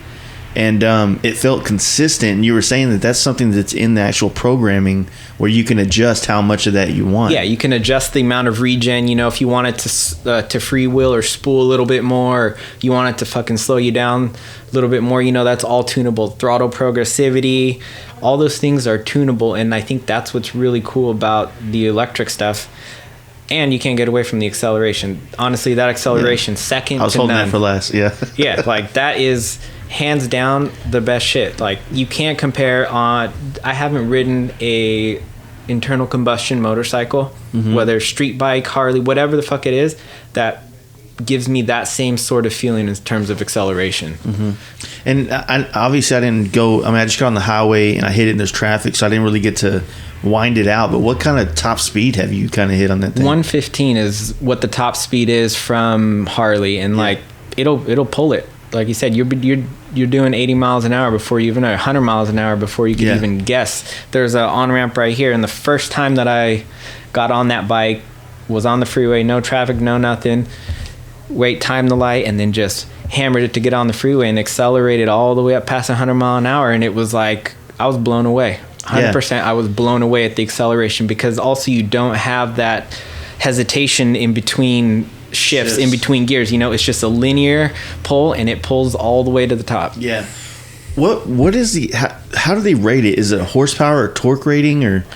and it felt consistent. And you were saying that that's something that's in the actual programming where you can adjust how much of that you want. Yeah, you can adjust the amount of regen. If you want it to freewheel or spool a little bit more, or you want it to fucking slow you down a little bit more, that's all tunable. Throttle progressivity, all those things are tunable, and I think that's what's really cool about the electric stuff. And you can't get away from the acceleration. Honestly, that acceleration, second to none. I was holding that for last, yeah. Yeah, like that is hands down the best shit. Like you can't compare on. I haven't ridden a internal combustion motorcycle, whether street bike, Harley, whatever the fuck it is, that gives me that same sort of feeling in terms of acceleration. And obviously I didn't go, I just got on the highway and I hit it and there's traffic, so I didn't really get to wind it out. But what kind of top speed have you kind of hit on that thing? 115 is what the top speed is from Harley, and like it'll pull it. Like you said, you're doing 80 miles an hour before you even 100 miles an hour before you can even guess. There's an on-ramp right here, and the first time that I got on that bike was on the freeway, no traffic, no nothing. Wait, time the light, and then just hammered it to get on the freeway and accelerated all the way up past 100 mile an hour, and it was like I was blown away. 100%. I was blown away at the acceleration, because also you don't have that hesitation in between shifts, in between gears. It's just a linear pull, and it pulls all the way to the top. Yeah. What is how do they rate it? Is it a horsepower or torque rating, or?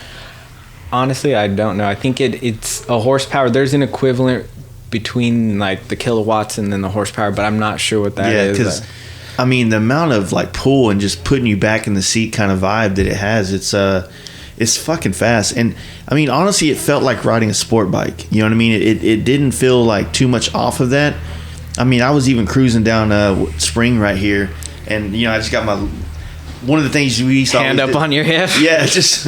Honestly, I don't know. I think it's a horsepower. There's an equivalent between like the kilowatts and then the horsepower, but I'm not sure what that is. Yeah, because the amount of like pull and just putting you back in the seat kind of vibe that it has, it's fucking fast. And honestly, it felt like riding a sport bike. You know what I mean? It didn't feel like too much off of that. I was even cruising down Spring right here, and I just got one of the things we saw, hand up on your hip. Yeah, just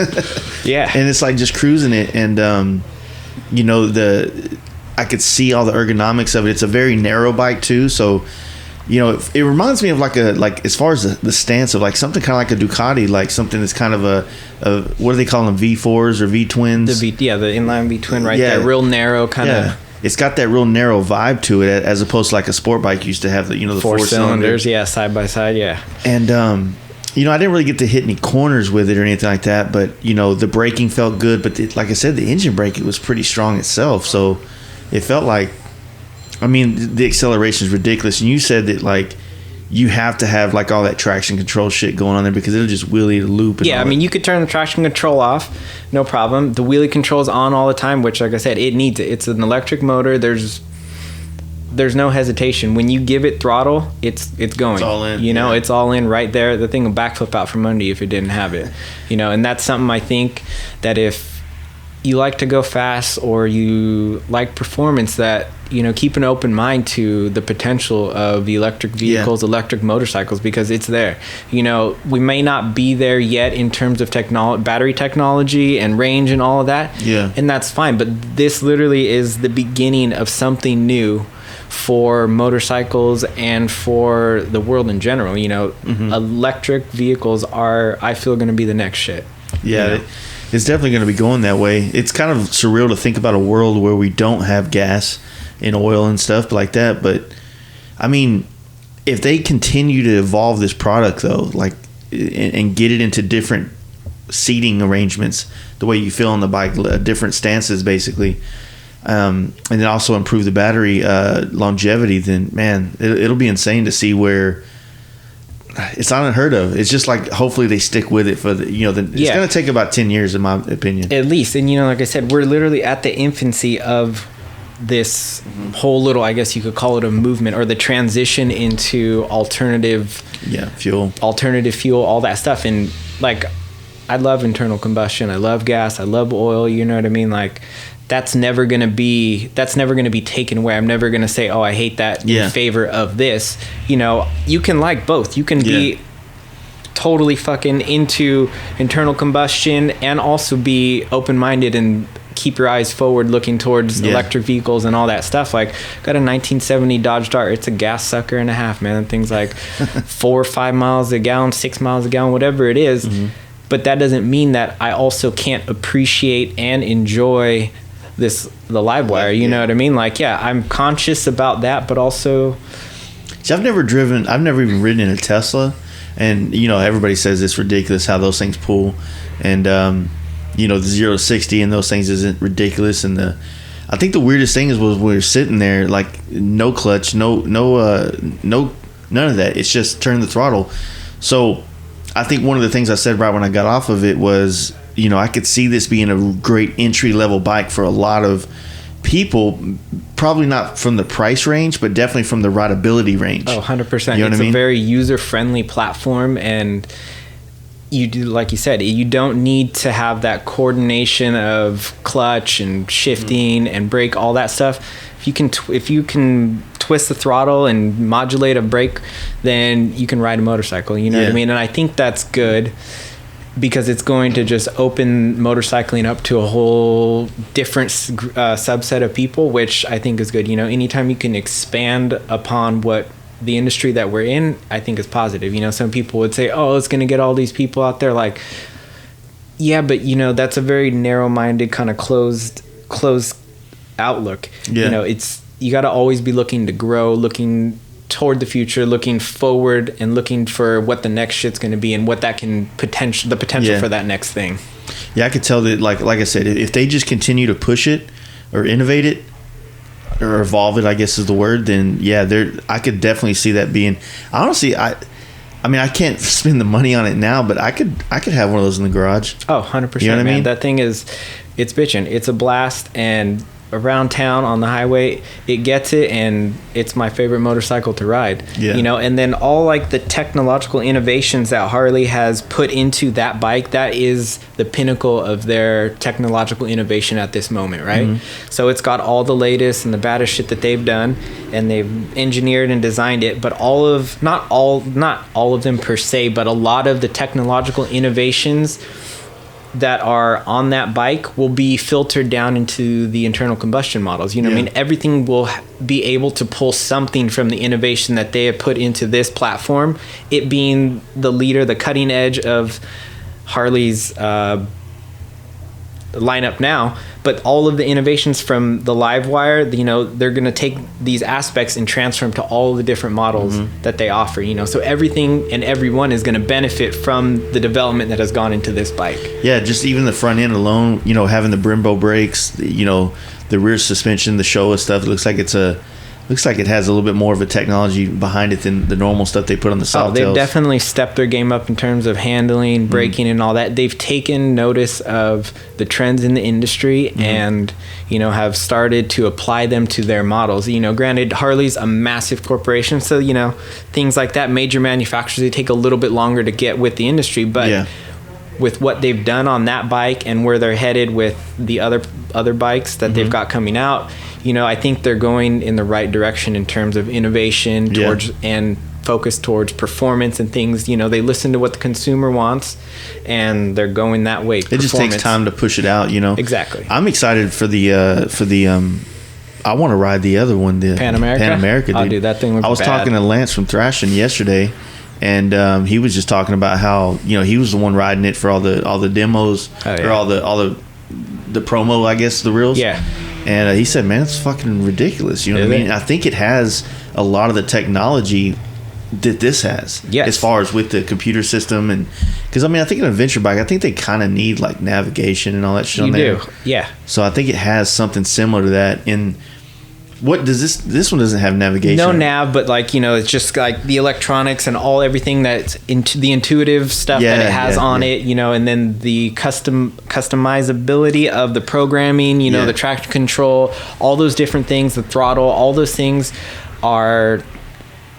yeah. And it's like just cruising it, and I could see all the ergonomics of it. It's a very narrow bike too, so it reminds me of like as far as the stance of like something kind of like a Ducati, like something that's kind of a what do they call them, V4s or V twins? The inline V twin there, real narrow kind of. it's got that real narrow vibe to it, as opposed to like a sport bike used to have the, you know, the four cylinders, yeah, side by side, yeah. And you know, I didn't really get to hit any corners with it or anything like that, but you know, the braking felt good. But like I said, the engine brake, it was pretty strong itself, so it felt like, I mean, the acceleration is ridiculous. And you said that like you have to have like all that traction control shit going on there because it'll just wheelie the loop. And yeah, I mean, you could turn the traction control off, no problem. The wheelie control's on all the time, which, like I said, it needs it. It's an electric motor. There's no hesitation. When you give it throttle, it's going. It's all in. You know, it's all in right there. The thing will backflip out from under you if it didn't have it. You know, and that's something I think that if you like to go fast or you like performance, that, you know, keep an open mind to the potential of the electric vehicles, electric motorcycles, because it's there. You know, we may not be there yet in terms of battery technology and range and all of that. Yeah. And that's fine. But this literally is the beginning of something new for motorcycles and for the world in general. You know, electric vehicles are, I feel, going to be the next shit. Yeah. You know? It's definitely going to be going that way. It's kind of surreal to think about a world where we don't have gas and oil and stuff like that. But I mean, if they continue to evolve this product though, like, and get it into different seating arrangements, the way you feel on the bike, different stances basically, and then also improve the battery longevity, then man, it'll be insane to see where it's not unheard of. It's just like, hopefully they stick with it for the, you know, it's going to take about 10 years in my opinion. At least. And, you know, like I said, we're literally at the infancy of this whole little, I guess you could call it a movement, or the transition into alternative fuel, all that stuff. And like, I love internal combustion. I love gas. I love oil. You know what I mean? Like, that's never going to be taken away. I'm never going to say, oh, I hate that in favor of this. You know, you can like both. You can be totally fucking into internal combustion and also be open-minded and keep your eyes forward looking towards electric vehicles and all that stuff. Like, got a 1970 Dodge Dart. It's a gas sucker and a half, man. Things like 4 or 5 miles a gallon, 6 miles a gallon, whatever it is. But that doesn't mean that I also can't appreciate and enjoy the LiveWire, you know what I mean? Like, I'm conscious about that, but also, see, I've never even ridden in a Tesla, and you know, everybody says it's ridiculous how those things pull, and you know, the 0 to 60 and those things isn't ridiculous. And I think the weirdest thing was we were sitting there, like, no clutch, no none of that. It's just turn the throttle. So I think one of the things I said right when I got off of it was, you know, I could see this being a great entry-level bike for a lot of people, probably not from the price range, but definitely from the rideability range. Oh, 100%. You know it's a very user-friendly platform, and you do, like you said, you don't need to have that coordination of clutch and shifting and brake, all that stuff. If you can twist the throttle and modulate a brake, then you can ride a motorcycle. You know what I mean? And I think that's good, because it's going to just open motorcycling up to a whole different subset of people, which I think is good. You know, anytime you can expand upon what the industry that we're in, I think is positive. You know, some people would say, oh, it's going to get all these people out there. Like, yeah, but you know, that's a very narrow-minded kind of closed outlook. You know, you got to always be looking to grow, looking toward the future, looking forward, and looking for what the next shit's going to be and what that can potential for that next thing. Yeah, I could tell that, like I said, if they just continue to push it or innovate it or evolve it, I guess is the word, then I could definitely see that being, honestly, I mean, I can't spend the money on it now, but I could have one of those in the garage. Oh, 100%, you know what man. I mean? That thing it's bitching. It's a blast, and around town on the highway, it gets it, and it's my favorite motorcycle to ride. You know, and then all like the technological innovations that Harley has put into that bike, that is the pinnacle of their technological innovation at this moment, right? So it's got all the latest and the baddest shit that they've done, and they've engineered and designed it, but not all of them per se, but a lot of the technological innovations that are on that bike will be filtered down into the internal combustion models. You know what I mean? Everything will be able to pull something from the innovation that they have put into this platform, it being the leader, the cutting edge of Harley's lineup now. but all of the innovations from the LiveWire, you know, they're going to take these aspects and transfer them to all the different models that they offer, you know. So everything and everyone is going to benefit from the development that has gone into this bike. Yeah, just even the front end alone, you know, having the Brembo brakes, you know, the rear suspension, the Showa stuff, it looks like it has a little bit more of a technology behind it than the normal stuff they put on the Softails. They've definitely stepped their game up in terms of handling, braking, and all that. They've taken notice of the trends in the industry and, you know, have started to apply them to their models. You know, granted, Harley's a massive corporation, so, you know, things like that, major manufacturers, they take a little bit longer to get with the industry, but with what they've done on that bike and where they're headed with the other bikes that they've got coming out, you know, I think they're going in the right direction in terms of innovation towards and focus towards performance and things. You know, they listen to what the consumer wants and they're going that way. It just takes time to push it out, you know. Exactly. I'm excited for the I want to ride the other one, the Pan America, dude. Oh, dude, that thing looks I was bad. talking to Lance from Thrashing yesterday, and he was just talking about how, you know, he was the one riding it for all the demos or all the promo, I guess, the reels. Yeah. And he said, man, it's fucking ridiculous. You know what I mean? I think it has a lot of the technology that this has. Yes. As far as with the computer system. And because, I mean, I think an adventure bike, I think they kind of need like navigation and all that shit on there. You do. Yeah. So I think it has something similar to that. In what does this one doesn't have navigation? No nav, but like, you know, it's just like the electronics and everything that's into the intuitive stuff that it has on it, you know, and then the customizability of the programming, you know, the traction control, all those different things, the throttle, all those things are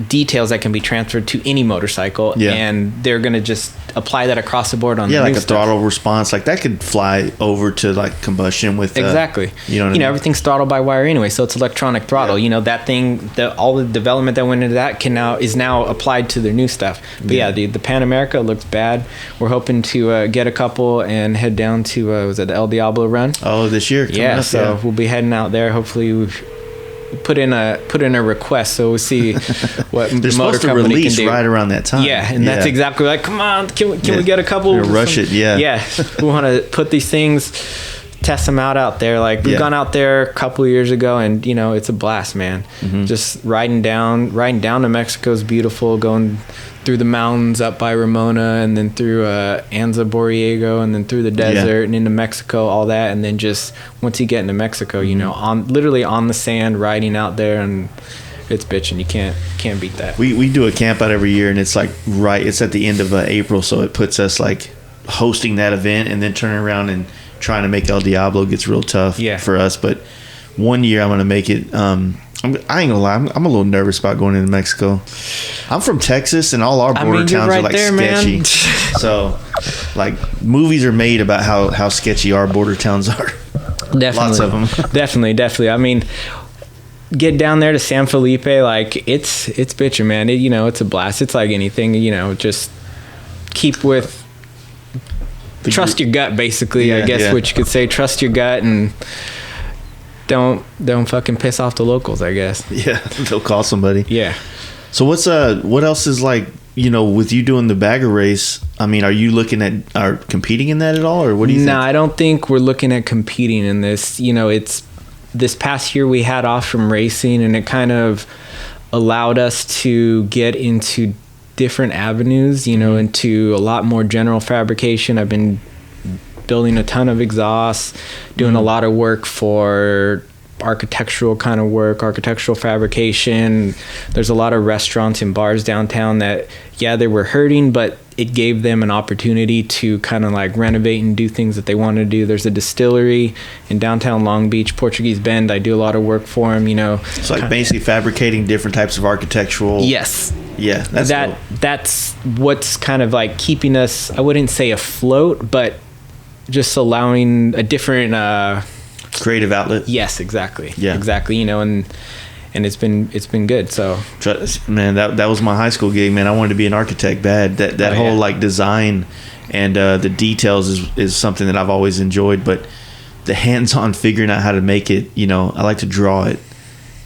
details that can be transferred to any motorcycle, and they're going to just apply that across the board on the new like a stuff. throttle response, like that could fly over to like combustion with exactly. You know what I mean? Everything's throttled by wire anyway, so it's electronic throttle. You know, that thing, all the development that went into that is now applied to their new stuff. But dude, the Pan America looks bad. We're hoping to get a couple and head down to was it the El Diablo run? Oh, this year. So we'll be heading out there. Hopefully we put in a request, so we'll see what they're the motor supposed to company release can do. right around that time. And that's exactly like, come on, can we get a couple? Rush it. We want to put these things, test them out there. Like we've gone out there a couple of years ago, and you know, it's a blast, man. Just riding down to Mexico is beautiful. Going through the mountains up by Ramona, and then through Anza Borrego, and then through the desert and into Mexico, all that. And then just once you get into Mexico, you know, literally on the sand, riding out there, and it's bitching. You can't beat that. We do a camp out every year, and it's like it's at the end of April, so it puts us like hosting that event, and then turning around and trying to make El Diablo gets real tough for us. But one year I'm going to make it. I ain't gonna lie, I'm a little nervous about going into Mexico. I'm from Texas, and all our border towns are like sketchy. Man. So, like, movies are made about how sketchy our border towns are. Definitely, lots of them. definitely. I mean, get down there to San Felipe, like it's bitching, man. You know, it's a blast. It's like anything, you know. Just keep with. Trust your gut, basically. I guess what you could say. Trust your gut and. Don't fucking piss off the locals, I guess. Yeah, they'll call somebody. Yeah. So what else is like, you know, with you doing the bagger race? I mean, are you looking at competing in that at all, or what do you think? No, I don't think we're looking at competing in this. You know, it's this past year we had off from racing, and it kind of allowed us to get into different avenues, you know, into a lot more general fabrication. I've been building a ton of exhausts, doing a lot of work for architectural kind of work, architectural fabrication. There's a lot of restaurants and bars downtown that, they were hurting, but it gave them an opportunity to kind of like renovate and do things that they wanted to do. There's a distillery in downtown Long Beach, Portuguese Bend. I do a lot of work for them, you know. It's like basically fabricating different types of architectural. Yes. Yeah, that's what's kind of like keeping us, I wouldn't say afloat, but just allowing a different creative outlet. Yes, exactly. Yeah, exactly. You know, and it's been good. So, man, that was my high school gig. Man, I wanted to be an architect bad. That whole like design and the details is something that I've always enjoyed. But the hands-on figuring out how to make it, you know, I like to draw it,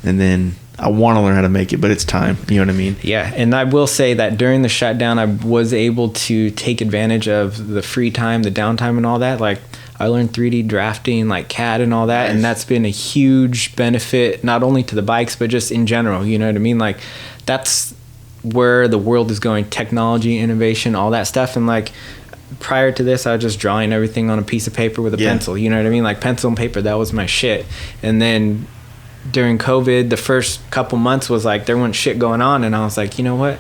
and then I want to learn how to make it, but it's time. You know what I mean? Yeah, and I will say that during the shutdown, I was able to take advantage of the free time, the downtime, and all that. Like, I learned 3D drafting, like CAD and all that. Nice. And that's been a huge benefit, not only to the bikes, but just in general. You know what I mean? Like, that's where the world is going, technology, innovation, all that stuff. And like, prior to this, I was just drawing everything on a piece of paper with a pencil. You know what I mean? Like, pencil and paper, that was my shit. And then during COVID, the first couple months was like, there wasn't shit going on. And I was like, you know what?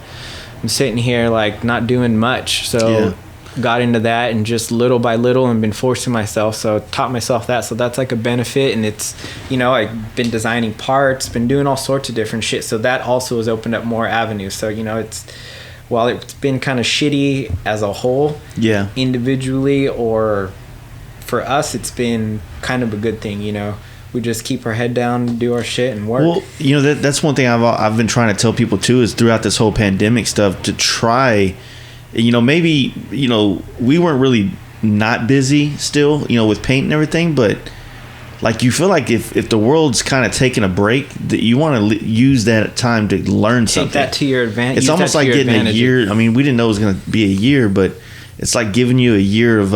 I'm sitting here, like, not doing much. So got into that, and just little by little, and been forcing myself. So taught myself that. So that's like a benefit. And it's, you know, I've been designing parts, been doing all sorts of different shit. So that also has opened up more avenues. So, you know, it's, while it's been kind of shitty as a whole, individually, or for us, it's been kind of a good thing. You know, we just keep our head down, do our shit, and work. Well, you know, that's one thing I've been trying to tell people too, is throughout this whole pandemic stuff, to try, you know, maybe, you know, we weren't really not busy still, you know, with paint and everything, but like, you feel like if the world's kind of taking a break, that you want to use that time to learn something. Take that to your advantage. It's almost like getting a year. I mean, we didn't know it was going to be a year, but it's like giving you a year of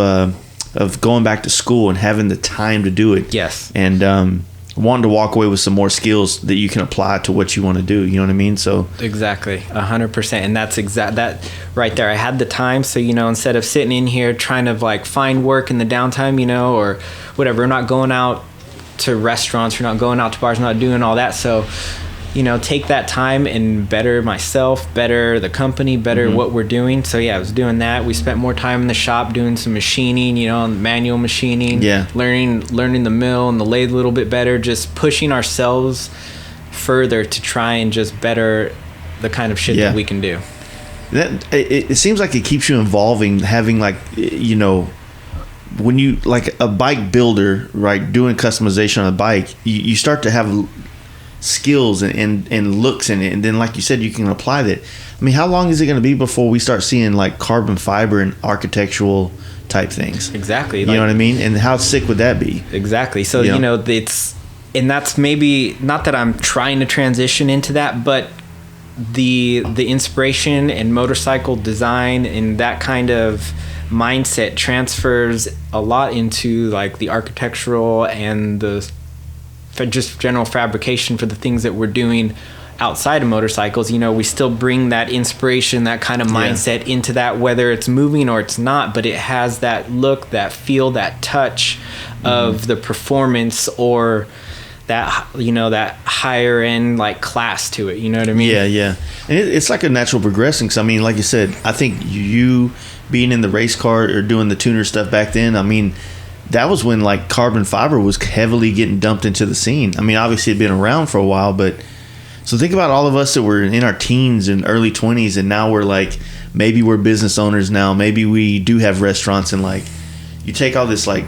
going back to school and having the time to do it. Yes. And wanting to walk away with some more skills that you can apply to what you want to do. You know what I mean? So exactly, 100%. And that's that right there. I had the time. So, you know, instead of sitting in here trying to like find work in the downtime, you know, or whatever, we're not going out to restaurants, we're not going out to bars, we're not doing all that. So, you know, take that time and better myself, better the company, better what we're doing. So yeah, I was doing that. We spent more time in the shop doing some machining, you know, manual machining, learning the mill and the lathe a little bit better, just pushing ourselves further to try and just better the kind of shit that we can do. That it seems like it keeps you evolving, having like, you know, when you like a bike builder, right, doing customization on a bike, you start to have skills and looks in it, and then like you said, you can apply that. I mean, how long is it going to be before we start seeing like carbon fiber and architectural type things? Exactly. You know what I mean? And how sick would that be? Exactly. So you know, it's, and that's maybe not that I'm trying to transition into that, but the inspiration and motorcycle design and that kind of mindset transfers a lot into like the architectural and the just general fabrication for the things that we're doing outside of motorcycles. You know, we still bring that inspiration, that kind of mindset into that, whether it's moving or it's not, but it has that look, that feel, that touch of the performance, or that, you know, that higher end like class to it. You know what I mean? Yeah. And it's like a natural progression. Cause I mean, like you said, I think you being in the race car or doing the tuner stuff back then, I mean, that was when like carbon fiber was heavily getting dumped into the scene. I mean, obviously it'd been around for a while, but so think about all of us that were in our teens and early 20s, and now we're like, maybe we're business owners now, maybe we do have restaurants, and like, you take all this like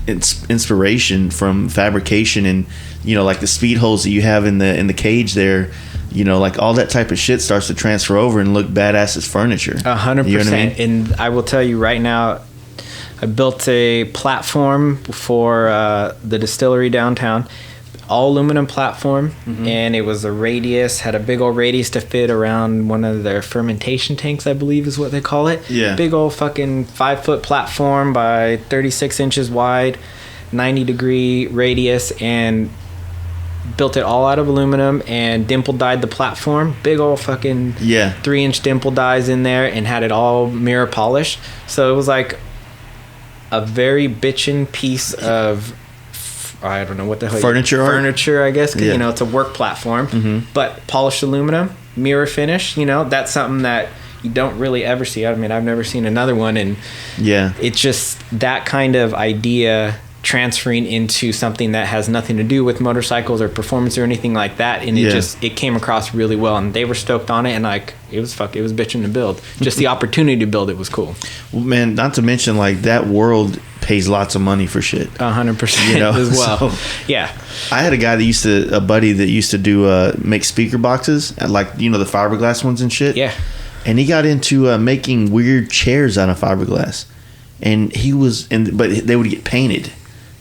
inspiration from fabrication, and you know, like the speed holes that you have in the cage there, you know, like all that type of shit starts to transfer over and look badass as furniture. 100%. You know what I mean? And I will tell you right now, I built a platform for the distillery downtown, all aluminum platform, and it was a radius, had a big old radius to fit around one of their fermentation tanks, I believe is what they call it. Yeah. Big old fucking 5-foot platform by 36 inches wide, 90-degree radius, and built it all out of aluminum and dimple dyed the platform. Big old fucking 3-inch dimple dyes in there, and had it all mirror polished. So it was like a very bitchin' piece of, I don't know what the hell, furniture, I guess, because you know, it's a work platform, but polished aluminum, mirror finish. You know, that's something that you don't really ever see. I mean, I've never seen another one, and it's just that kind of idea transferring into something that has nothing to do with motorcycles or performance or anything like that, and it came across really well, and they were stoked on it, and like it was bitching to build. Just the opportunity to build it was cool. Well, man, not to mention like that world pays lots of money for shit. 100%, you know, as well. So, I had a buddy that used to do make speaker boxes, like, you know, the fiberglass ones and shit. Yeah. And he got into making weird chairs out of fiberglass, and but they would get painted,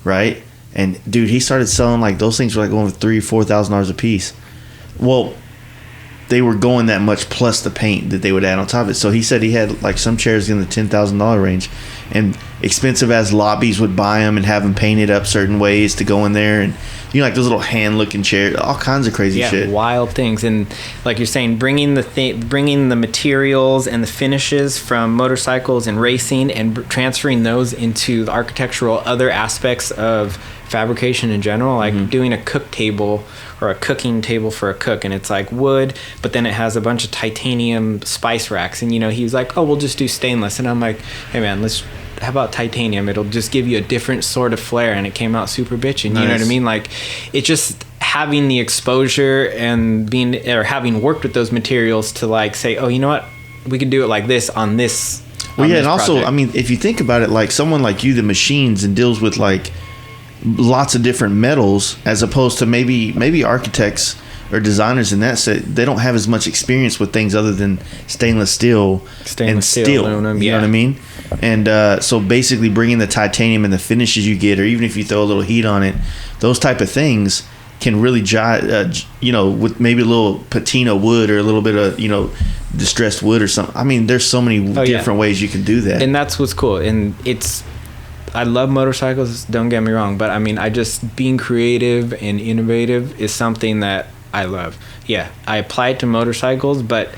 right? And dude, he started selling, like, those things were like going for $3,000-$4,000 a piece. Well, they were going that much plus the paint that they would add on top of it. So he said he had like some chairs in the $10,000 range, and expensive as lobbies would buy them and have them painted up certain ways to go in there, and like those little hand looking chairs, all kinds of crazy shit. Wild things. And like you're saying, bringing the materials and the finishes from motorcycles and racing and transferring those into the architectural other aspects of fabrication in general, like doing a cook table or a cooking table for a cook, and it's like wood, but then it has a bunch of titanium spice racks, and he was like, oh, we'll just do stainless, and I'm like, hey man, how about titanium? It'll just give you a different sort of flair, and it came out super bitchin'. Nice. You know what I mean? Like, it just having the exposure and having worked with those materials to like say, oh, you know what, we could do it like this on this. Well, yeah, and project. also, I mean, if you think about it, like someone like you that machines and deals with like lots of different metals, as opposed to maybe architects or designers in that set, they don't have as much experience with things other than stainless steel, aluminum, you know what I mean? And so basically bringing the titanium and the finishes you get, or even if you throw a little heat on it, those type of things can really with maybe a little patina wood or a little bit of distressed wood or something. I mean, there's so many different ways you can do that, and that's what's cool. And I love motorcycles, don't get me wrong, but I mean, being creative and innovative is something that I love. Yeah, I apply it to motorcycles, but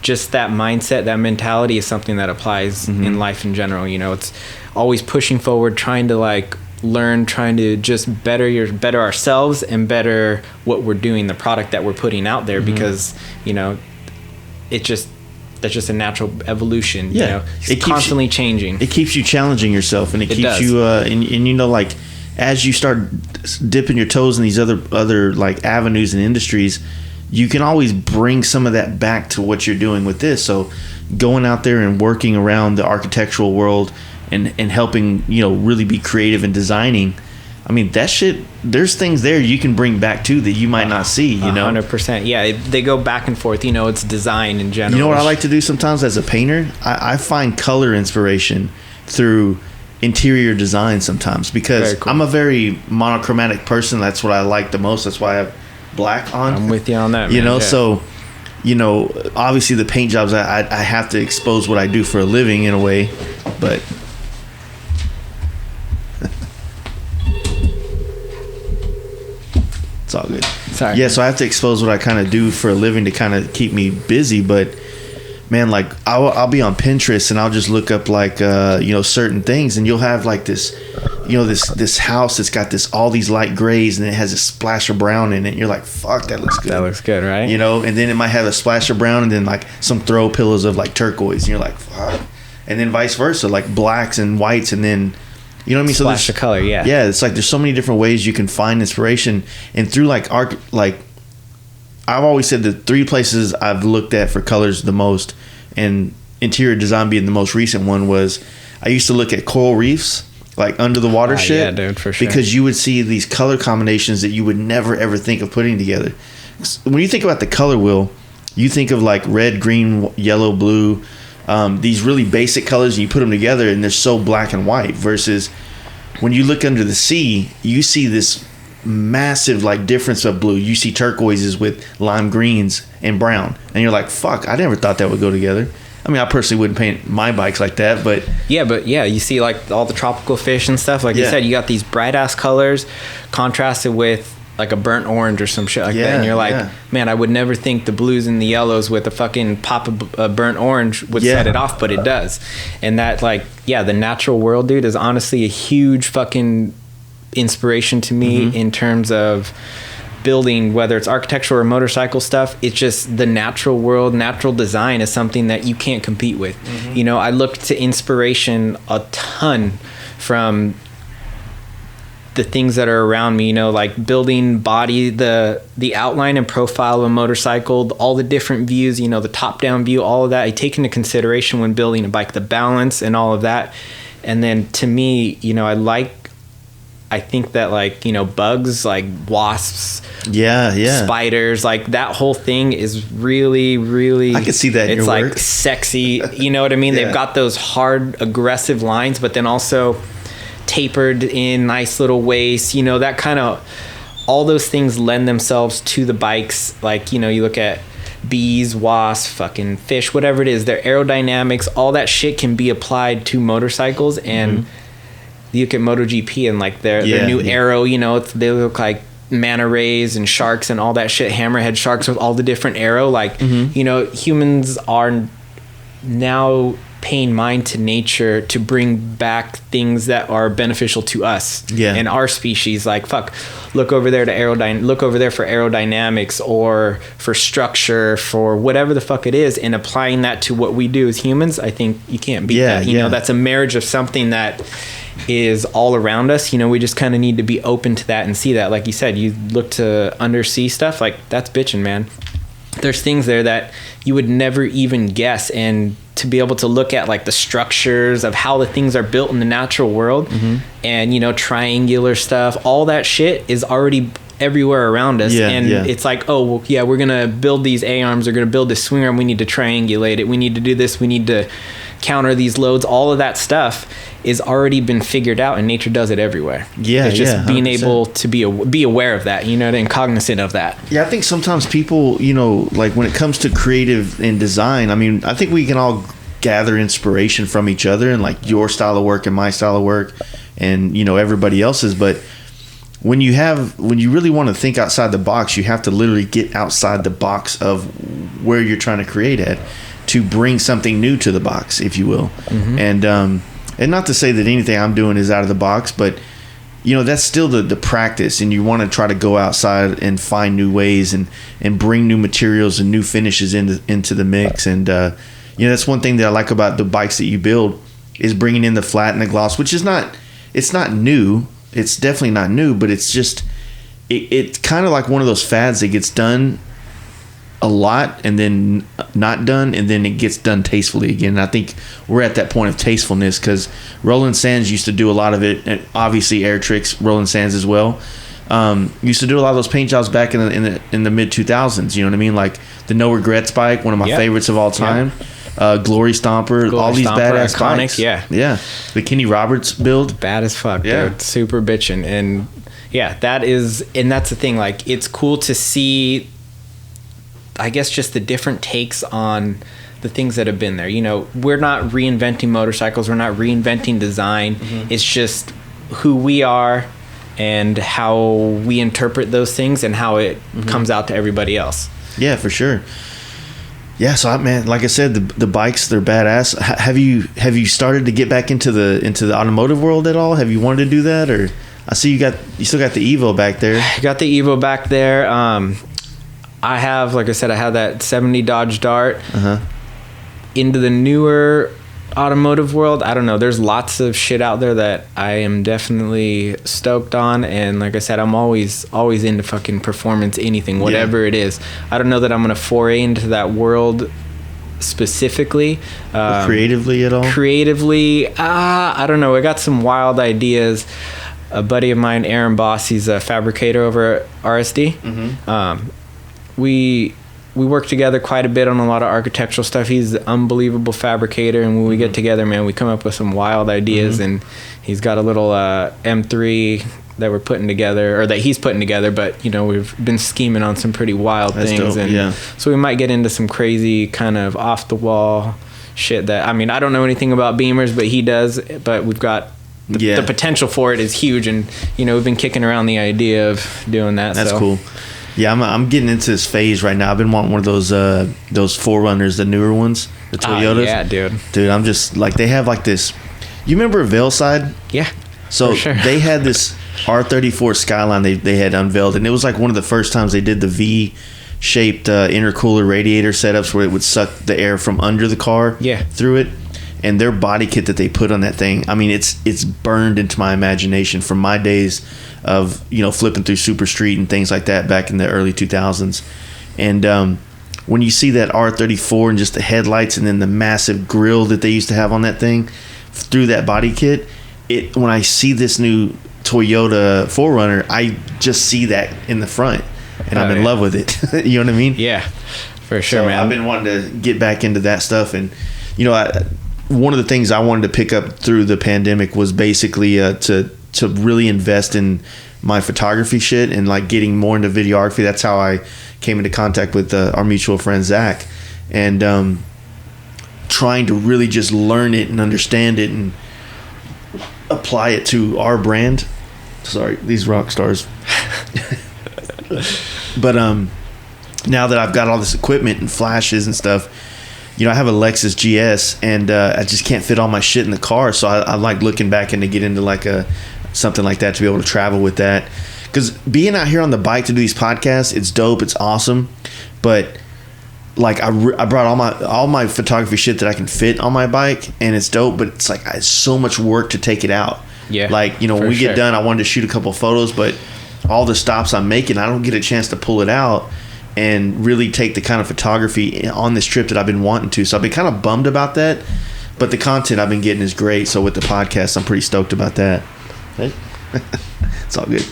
just that mindset, that mentality is something that applies in life in general. It's always pushing forward, trying to like learn, trying to just better ourselves and better what we're doing, the product that we're putting out there, because that's just a natural evolution. It's constantly changing. It keeps you challenging yourself, and it keeps you like as you start dipping your toes in these other like avenues and industries, you can always bring some of that back to what you're doing with this. So going out there and working around the architectural world and helping really be creative and designing, I mean, that shit, there's things there you can bring back too that you might not see, 100%. Yeah, they go back and forth. It's design in general. You know what I like to do sometimes as a painter? I find color inspiration through interior design sometimes, because cool. I'm a very monochromatic person. That's what I like the most. That's why I have black on. I'm with you on that, man. So obviously the paint jobs, I have to expose what I do for a living in a way, but it's all good. Sorry. Yeah, so I have to expose what I kind of do for a living to kind of keep me busy. But man, like I'll be on Pinterest and I'll just look up like certain things, and you'll have like this this house that's got all these light grays and it has a splash of brown in it, and you're like, fuck, that looks good. That looks good, right? And then it might have a splash of brown and then like some throw pillows of like turquoise, and you're like, fuck. And then vice versa, like blacks and whites, and then you know what I mean? Splash of color, yeah. Yeah, it's like there's so many different ways you can find inspiration. And through like art, like I've always said the 3 places I've looked at for colors the most, and interior design being the most recent one, was I used to look at coral reefs, like under the water shit. Yeah, dude, for sure. Because you would see these color combinations that you would never ever think of putting together. When you think about the color wheel, you think of like red, green, yellow, blue, these really basic colors, and you put them together and they're so black and white, versus when you look under the sea, you see this massive like difference of blue. You see turquoises with lime greens and brown, and you're like, fuck, I never thought that would go together. I mean, I personally wouldn't paint my bikes like that, but yeah, you see like all the tropical fish and stuff, like you said, you got these bright ass colors contrasted with like a burnt orange or some shit like that, and you're like, man, I would never think the blues and the yellows with a fucking pop of burnt orange would set it off, but it does. And that, like, the natural world, dude, is honestly a huge fucking inspiration to me in terms of building, whether it's architectural or motorcycle stuff. It's just the natural world, natural design is something that you can't compete with. I look to inspiration a ton from the things that are around me, like building body, the outline and profile of a motorcycle, all the different views, the top down view, all of that I take into consideration when building a bike, the balance and all of that. And then to me, I think that like, bugs, like wasps, spiders, like that whole thing is really, really, I can see that in it's your like work. Sexy, you know what I mean? They've got those hard, aggressive lines, but then also tapered in nice little waist, that kind of, all those things lend themselves to the bikes. Like, you look at bees, wasps, fucking fish, whatever it is, their aerodynamics, all that shit can be applied to motorcycles, and you look at MotoGP and like their new Aero, you know, they look like manta rays and sharks and all that shit, hammerhead sharks with all the different Aero. Like, you know, humans are now paying mind to nature to bring back things that are beneficial to us and our species. Like, fuck, look over there to look over there for aerodynamics or for structure, for whatever the fuck it is, and applying that to what we do as humans. I think you can't beat that. You know, that's a marriage of something that is all around us. You know, we just kind of need to be open to that and see that. Like you said, you look to undersea stuff, like, that's bitching, man. There's things there that you would never even guess, and to be able to look at like the structures of how the things are built in the natural world, and, you know, triangular stuff, all that shit is already everywhere around us. It's like, oh, well, yeah, we're gonna build these A-arms, we're gonna build this swing arm, we need to triangulate it, we need to do this, we need to counter these loads. All of that stuff is already been figured out, and nature does it everywhere. It's just being able to be aware of that, you know, and cognizant of that. I think sometimes people, you know, like when it comes to creative and design, I mean, I think we can all gather inspiration from each other, and like your style of work and my style of work, and, you know, everybody else's. But when you really want to think outside the box, you have to literally get outside the box of where you're trying to create at, to bring something new to the box, if you will. And not to say that anything I'm doing is out of the box, but, you know, that's still the practice, and you want to try to go outside and find new ways and bring new materials and new finishes into the mix. And you know, that's one thing that I like about the bikes that you build, is bringing in the flat and the gloss, which is not new. It's definitely not new, but it's just it's kind of like one of those fads that gets done a lot and then not done, and then it gets done tastefully again. And I think we're at that point of tastefulness, because Roland Sands used to do a lot of it, and obviously Air Tricks, Roland Sands as well, used to do a lot of those paint jobs back in the mid 2000s. You know what I mean? Like the No Regrets bike, one of my favorites of all time. Glory Stomper, all these badass iconic bikes. Yeah, the Kenny Roberts build, bad as fuck. Dude. Super bitchin'. And that's the thing, like, it's cool to see, I guess, just the different takes on the things that have been there. You know, we're not reinventing motorcycles, we're not reinventing design. It's just who we are and how we interpret those things and how it comes out to everybody else. Yeah, for sure. Yeah, so man, like I said, the bikes, they're badass. Have you started to get back into the automotive world at all? Have you wanted to do that? Or I see you still got the Evo back there. Got the Evo back there. I have, like I said, I have that 70 Dodge Dart. Into the newer automotive world, I don't know. There's lots of shit out there that I am definitely stoked on, and like I said, I'm always into fucking performance, anything, whatever it is. I don't know that I'm gonna foray into that world specifically. Creatively at all? Creatively, I don't know. I got some wild ideas. A buddy of mine, Aaron Boss, he's a fabricator over at RSD. We work together quite a bit on a lot of architectural stuff. He's an unbelievable fabricator, and when we get together, man, we come up with some wild ideas. And he's got a little M3 that we're putting together, or that he's putting together, but, you know, we've been scheming on some pretty wild things. Dope. And so we might get into some crazy kind of off the wall shit that, I mean, I don't know anything about Beamers, but he does. But we've got the potential for it is huge, and, you know, we've been kicking around the idea of doing that. That's cool. Yeah, I'm getting into this phase right now. I've been wanting one of those 4Runners, the newer ones, the Toyotas. Yeah, dude. Dude, I'm just like, they have like this. You remember Veilside? Yeah. So for sure. They had this R34 Skyline they had unveiled, and it was like one of the first times they did the V-shaped intercooler radiator setups where it would suck the air from under the car through it. And their body kit that they put on that thing, I mean, it's burned into my imagination from my days of, you know, flipping through Super Street and things like that back in the early 2000s. And when you see that R34 and just the headlights and then the massive grill that they used to have on that thing through that body kit, when I see this new Toyota 4Runner, I just see that in the front, and I'm in love with it. You know what I mean? Yeah, for sure, man. I've been wanting to get back into that stuff, and, you know, one of the things I wanted to pick up through the pandemic was basically to really invest in my photography shit and like getting more into videography. That's how I came into contact with our mutual friend Zach, and trying to really just learn it and understand it. And apply it to our brand. Sorry, these rock stars. But now that I've got all this equipment and flashes and stuff, you know, I have a Lexus GS, and I just can't fit all my shit in the car. So I like looking back and to get into like something like that, to be able to travel with that. Because being out here on the bike to do these podcasts, it's dope, it's awesome. But like I brought all my photography shit that I can fit on my bike, and it's dope. But it's like it's so much work to take it out. Yeah. Like, you know, when we get done, I wanted to shoot a couple photos, but all the stops I'm making, I don't get a chance to pull it out and really take the kind of photography on this trip that I've been wanting to. So I've been kind of bummed about that, but the content I've been getting is great. So with the podcast, I'm pretty stoked about that. Hey? It's all good.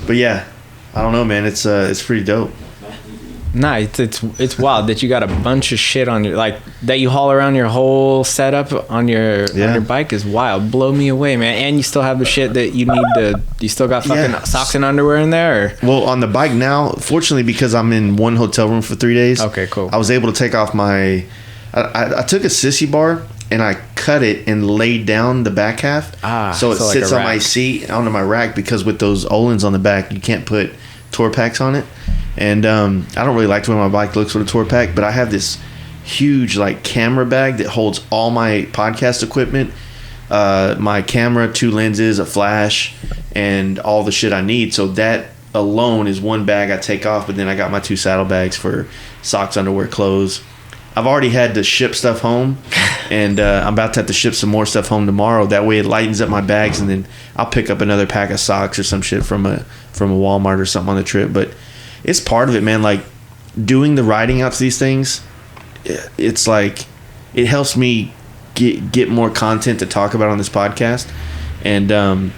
But yeah, I don't know, man. It's pretty dope. Nah, it's wild that you got a bunch of shit on your, like, that you haul around your whole setup on your bike is wild. Blow me away, man. And you still have the shit that you need to, you still got fucking socks and underwear in there? Or? Well, on the bike now, fortunately, because I'm in one hotel room for 3 days. Okay, cool. I was able to take off my, I took a sissy bar and I cut it and laid down the back half. So it sits on my seat, onto my rack, because with those Olins on the back, you can't put tour packs on it. And I don't really like the way my bike looks with a tour pack, but I have this huge like camera bag that holds all my podcast equipment, my camera, 2 lenses, a flash, and all the shit I need. So that alone is one bag I take off, but then I got my 2 saddlebags for socks, underwear, clothes. I've already had to ship stuff home, and I'm about to have to ship some more stuff home tomorrow. That way it lightens up my bags, and then I'll pick up another pack of socks or some shit from a Walmart or something on the trip. But it's part of it, man. Like, doing the riding out to these things, it's like, it helps me get more content to talk about on this podcast. And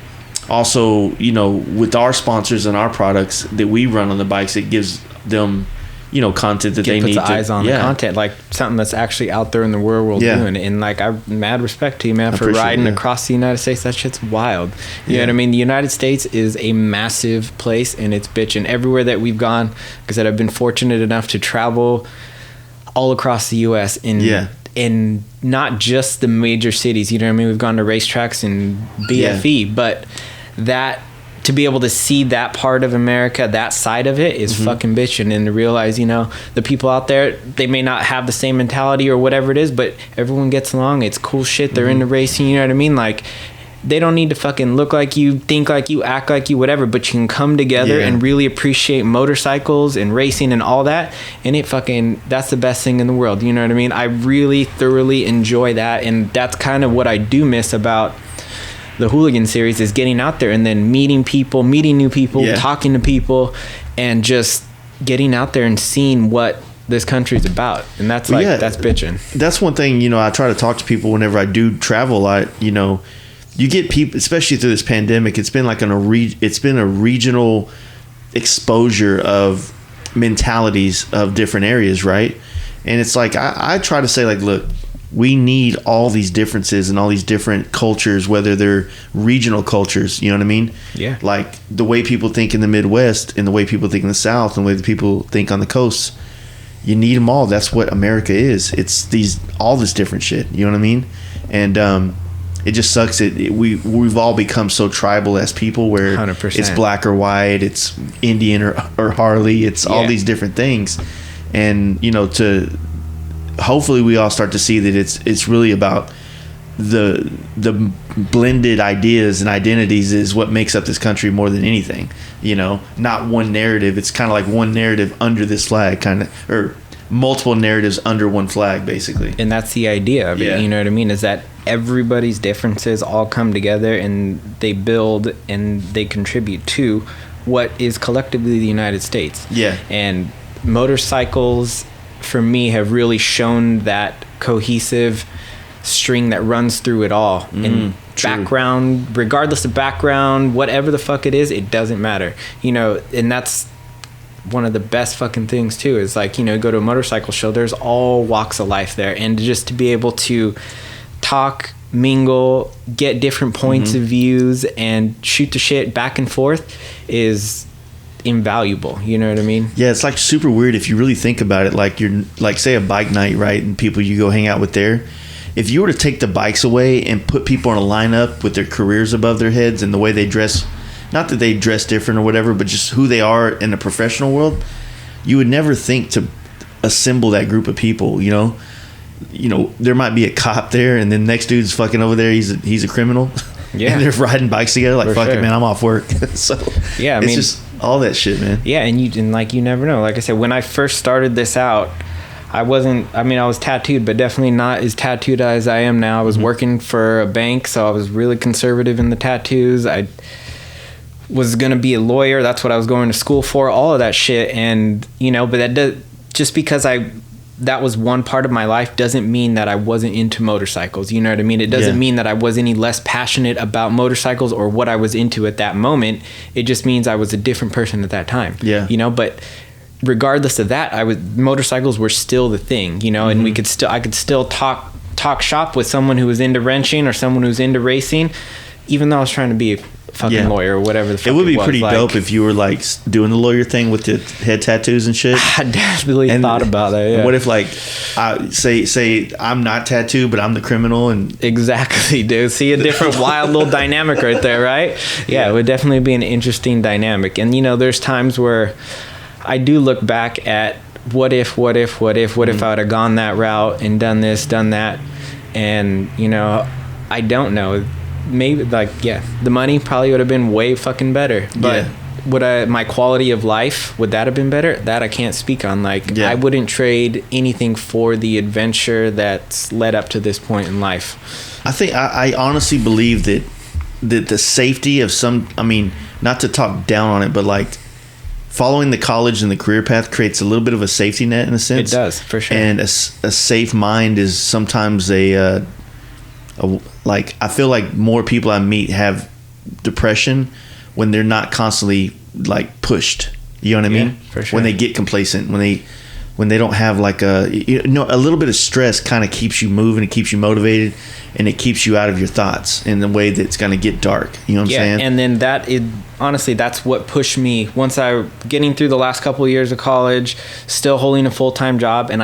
also, you know, with our sponsors and our products that we run on the bikes, it gives them, you know, content that they need. Puts eyes on the content, like something that's actually out there in the real world doing. And like, I mad respect to you, man, for riding across the United States. That shit's wild. You know what I mean? The United States is a massive place, and it's bitchin'. Everywhere that we've gone, because I've been fortunate enough to travel all across the U.S. in not just the major cities. You know what I mean? We've gone to racetracks and BFE, but that, to be able to see that part of America, that side of it, is fucking bitching. And to realize, you know, the people out there, they may not have the same mentality or whatever it is, but everyone gets along. It's cool shit. They're into racing, you know what I mean? Like, they don't need to fucking look like you, think like you, act like you, whatever, but you can come together and really appreciate motorcycles and racing and all that. And it fucking, that's the best thing in the world. You know what I mean? I really thoroughly enjoy that. And that's kind of what I do miss about the Hooligan series, is getting out there and then meeting new people, talking to people, and just getting out there and seeing what this country's about. And that's that's bitching. That's one thing, you know, I try to talk to people whenever I do travel a lot. You know, you get people, especially through this pandemic, it's been like it's been a regional exposure of mentalities of different areas, right? And it's like, I try to say, like, look, we need all these differences and all these different cultures, whether they're regional cultures, you know what I mean? Yeah. Like the way people think in the Midwest and the way people think in the South and the way that people think on the coasts, you need them all. That's what America is. It's all this different shit, you know what I mean? And it just sucks that we've all become so tribal as people, where 100%. It's black or white, it's Indian or Harley, it's all these different things. And, you know, hopefully we all start to see that it's really about the blended ideas and identities is what makes up this country more than anything. You know, not one narrative. It's kind of like one narrative under this flag, kind of, or multiple narratives under one flag, basically. And that's the idea of it. You know what I mean? Is that everybody's differences all come together and they build and they contribute to what is collectively the United States. Yeah. And motorcycles, for me, have really shown that cohesive string that runs through it all. And background, regardless of background, whatever the fuck it is, it doesn't matter. You know, and that's one of the best fucking things too, is like, you know, go to a motorcycle show, there's all walks of life there. And just to be able to talk, mingle, get different points of views, and shoot the shit back and forth is invaluable. You know what I mean? Yeah, it's like super weird if you really think about it. Like, you're like, say a bike night, right? And people you go hang out with there, if you were to take the bikes away and put people in a lineup with their careers above their heads and the way they dress, not that they dress different or whatever, but just who they are in the professional world, you would never think to assemble that group of people. There might be a cop there, and then next dude's fucking over there. He's a criminal. Yeah, and they're riding bikes together. Like, fuck it, man, I'm off work. So yeah, it's just all that shit, man. Yeah, and you never know. Like I said, when I first started this out, I was tattooed, but definitely not as tattooed as I am now. I was working for a bank, so I was really conservative in the tattoos. I was going to be a lawyer. That's what I was going to school for, all of that shit. And, but that does, just because that was one part of my life doesn't mean that I wasn't into motorcycles. You know what I mean? It doesn't mean that I was any less passionate about motorcycles or what I was into at that moment. It just means I was a different person at that time. Yeah. But regardless of that, motorcycles were still the thing, and I could still talk shop with someone who was into wrenching or someone who's into racing, even though I was trying to be a fucking lawyer or whatever the fuck it would be was. pretty dope if you were like doing the lawyer thing with the head tattoos and shit. I definitely thought about that. Yeah. What if like I say I'm not tattooed but I'm the criminal? And exactly, dude. See a different wild little dynamic right there, right? Yeah, it would definitely be an interesting dynamic. And there's times where I do look back at what if I would have gone that route and done this, done that, and I don't know. Maybe the money probably would have been way fucking better, but my quality of life, would that have been better? That I can't speak on. I wouldn't trade anything for the adventure that's led up to this point in life. I think I honestly believe that the safety of not to talk down on it, but following the college and the career path creates a little bit of a safety net in a sense. It does, for sure. And a safe mind is sometimes I feel like more people I meet have depression when they're not constantly pushed. You know what I mean? For sure. When they get complacent, when they don't have a little bit of stress kind of keeps you moving, it keeps you motivated, and it keeps you out of your thoughts in the way that's going to get dark. You know what I'm saying? And then honestly, that's what pushed me once getting through the last couple of years of college, still holding a full-time job, and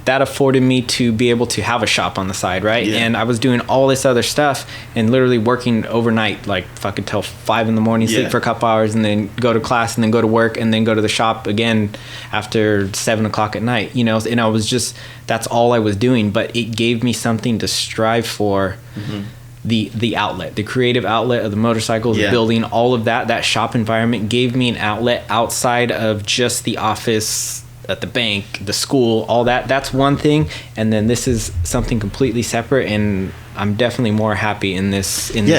that afforded me to be able to have a shop on the side, right? Yeah. And I was doing all this other stuff and literally working overnight, fucking till 5 a.m, sleep for a couple hours, and then go to class, and then go to work, and then go to the shop again after 7 o'clock at night, and I was just, that's all I was doing, but it gave me something to strive for. Mm-hmm. The outlet, the creative outlet of the motorcycles, building all of that shop environment gave me an outlet outside of just the office at the bank, the school, all that. That's one thing, and then this is something completely separate, and I'm definitely more happy in this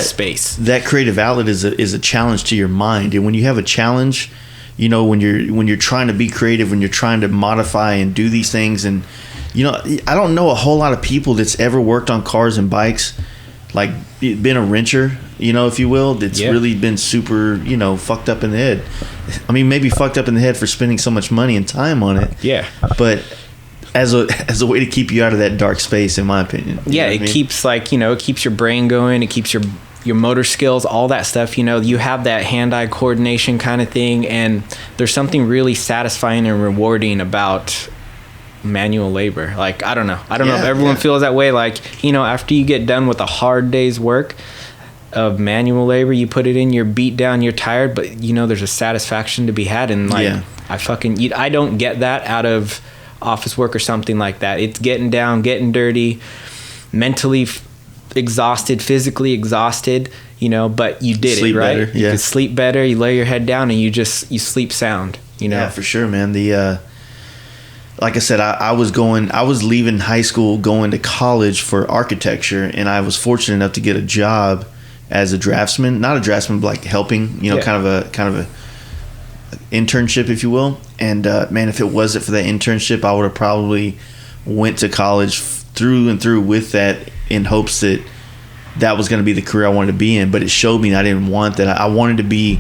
space. That creative outlet is a challenge to your mind, and when you have a challenge, when you're trying to be creative, when you're trying to modify and do these things, and I don't know a whole lot of people that's ever worked on cars and bikes, been a wrencher, if you will, that's really been super, fucked up in the head. Maybe fucked up in the head for spending so much money and time on it. Yeah. But as a way to keep you out of that dark space, in my opinion. Yeah, it keeps it keeps your brain going. It keeps your motor skills, all that stuff. You have that hand-eye coordination kind of thing, and there's something really satisfying and rewarding about manual labor. I don't know if everyone feels that way. After you get done with a hard day's work of manual labor, you put it in, you're beat down, you're tired, but there's a satisfaction to be had, and I don't get that out of office work or something like that. It's getting down, getting dirty, mentally exhausted, physically exhausted, but you did sleep it right better. You could sleep better, you lay your head down, and you sleep sound. Yeah, for sure, man. Like I said, I was leaving high school, going to college for architecture, and I was fortunate enough to get a job as a draftsman. Not a draftsman, but helping, kind of a internship, if you will. And man, if it wasn't for that internship, I would have probably went to college through and through with that, in hopes that was going to be the career I wanted to be in. But it showed me I didn't want that. I wanted to be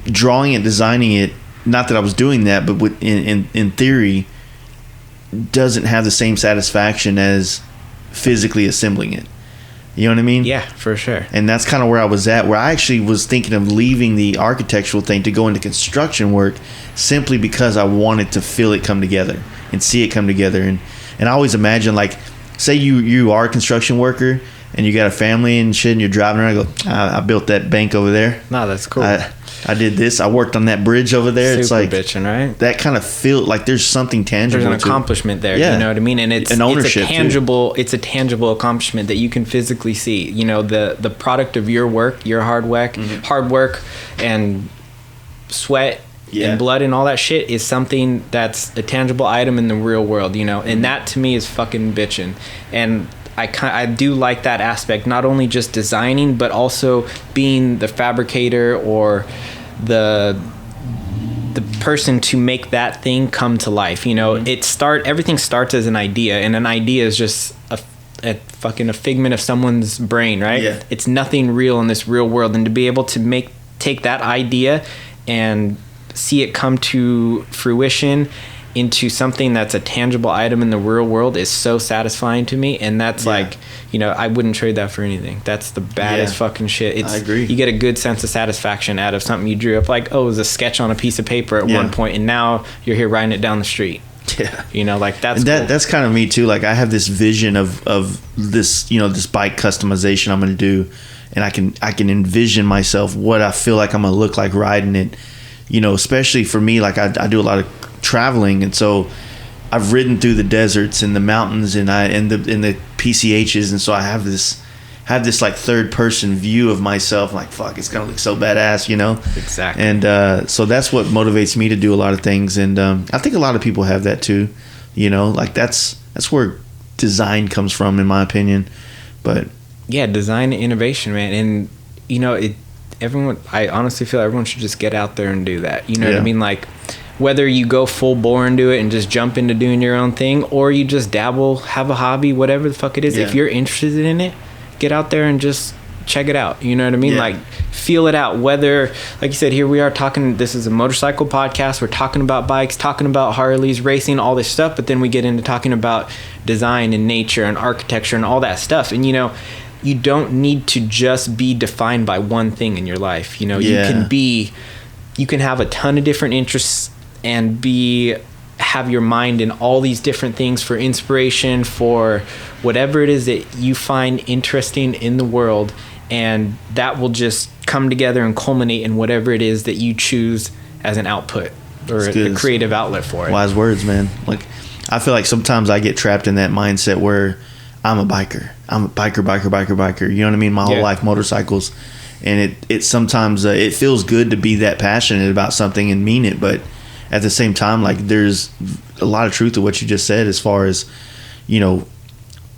drawing and designing it. Not that I was doing that, but in theory, doesn't have the same satisfaction as physically assembling it. You know what I mean? Yeah, for sure. And that's kind of where I was at, where I actually was thinking of leaving the architectural thing to go into construction work, simply because I wanted to feel it come together and see it come together. And I always imagine say you are a construction worker and you got a family and shit, and you're driving around, and go, I built that bank over there. No, that's cool. I did this. I worked on that bridge over there. Super it's like bitching, right? That kind of feel like there's something tangible. There's an accomplishment there. Yeah. You know what I mean? And it's an ownership. It's a tangible. Too. It's a tangible accomplishment that you can physically see. You know, the product of your work, your hard work, and sweat and blood and all that shit is something that's a tangible item in the real world. You know, and that to me is fucking bitching. And I do like that aspect, not only just designing, but also being the fabricator or the person to make that thing come to life. You know, everything starts as an idea, and an idea is just a fucking a figment of someone's brain, right? Yeah. It's nothing real in this real world, and to be able to take that idea and see it come to fruition into something that's a tangible item in the real world is so satisfying to me. And that's like, you know, I wouldn't trade that for anything. That's the baddest fucking shit. I agree. You get a good sense of satisfaction out of something you drew up, like, oh, it was a sketch on a piece of paper at one point, and now you're here riding it down the street. Yeah. You know, like that's cool. That's kind of me too. Like I have this vision of this, you know, this bike customization I'm going to do, and I can envision myself what I feel like I'm going to look like riding it. You know, especially for me, like I do a lot of traveling, and so I've ridden through the deserts and the mountains and the PCHs, and so I have this like third person view of myself, like, fuck, it's gonna look so badass, you know. Exactly. And so that's what motivates me to do a lot of things, and I think a lot of people have that too, you know, like that's where design comes from, in my opinion. But yeah, design and innovation, man. And you know, I honestly feel everyone should just get out there and do that, you know what I mean? Like, whether you go full bore into it and just jump into doing your own thing, or you just dabble, have a hobby, whatever the fuck it is. If you're interested in it, get out there and just check it out. You know what I mean? Like, feel it out. Whether, like you said, here we are talking, this is a motorcycle podcast. We're talking about bikes, talking about Harleys, racing, all this stuff. But then we get into talking about design and nature and architecture and all that stuff. And, you know, you don't need to just be defined by one thing in your life. You know, you can have a ton of different interests and have your mind in all these different things for inspiration, for whatever it is that you find interesting in the world, and that will just come together and culminate in whatever it is that you choose as an output or a creative outlet for it. Wise words, man. Like, I feel like sometimes I get trapped in that mindset where I'm a biker. I'm a biker. You know what I mean? My whole life, motorcycles. And it sometimes it feels good to be that passionate about something and mean it, but at the same time, like, there's a lot of truth to what you just said as far as, you know,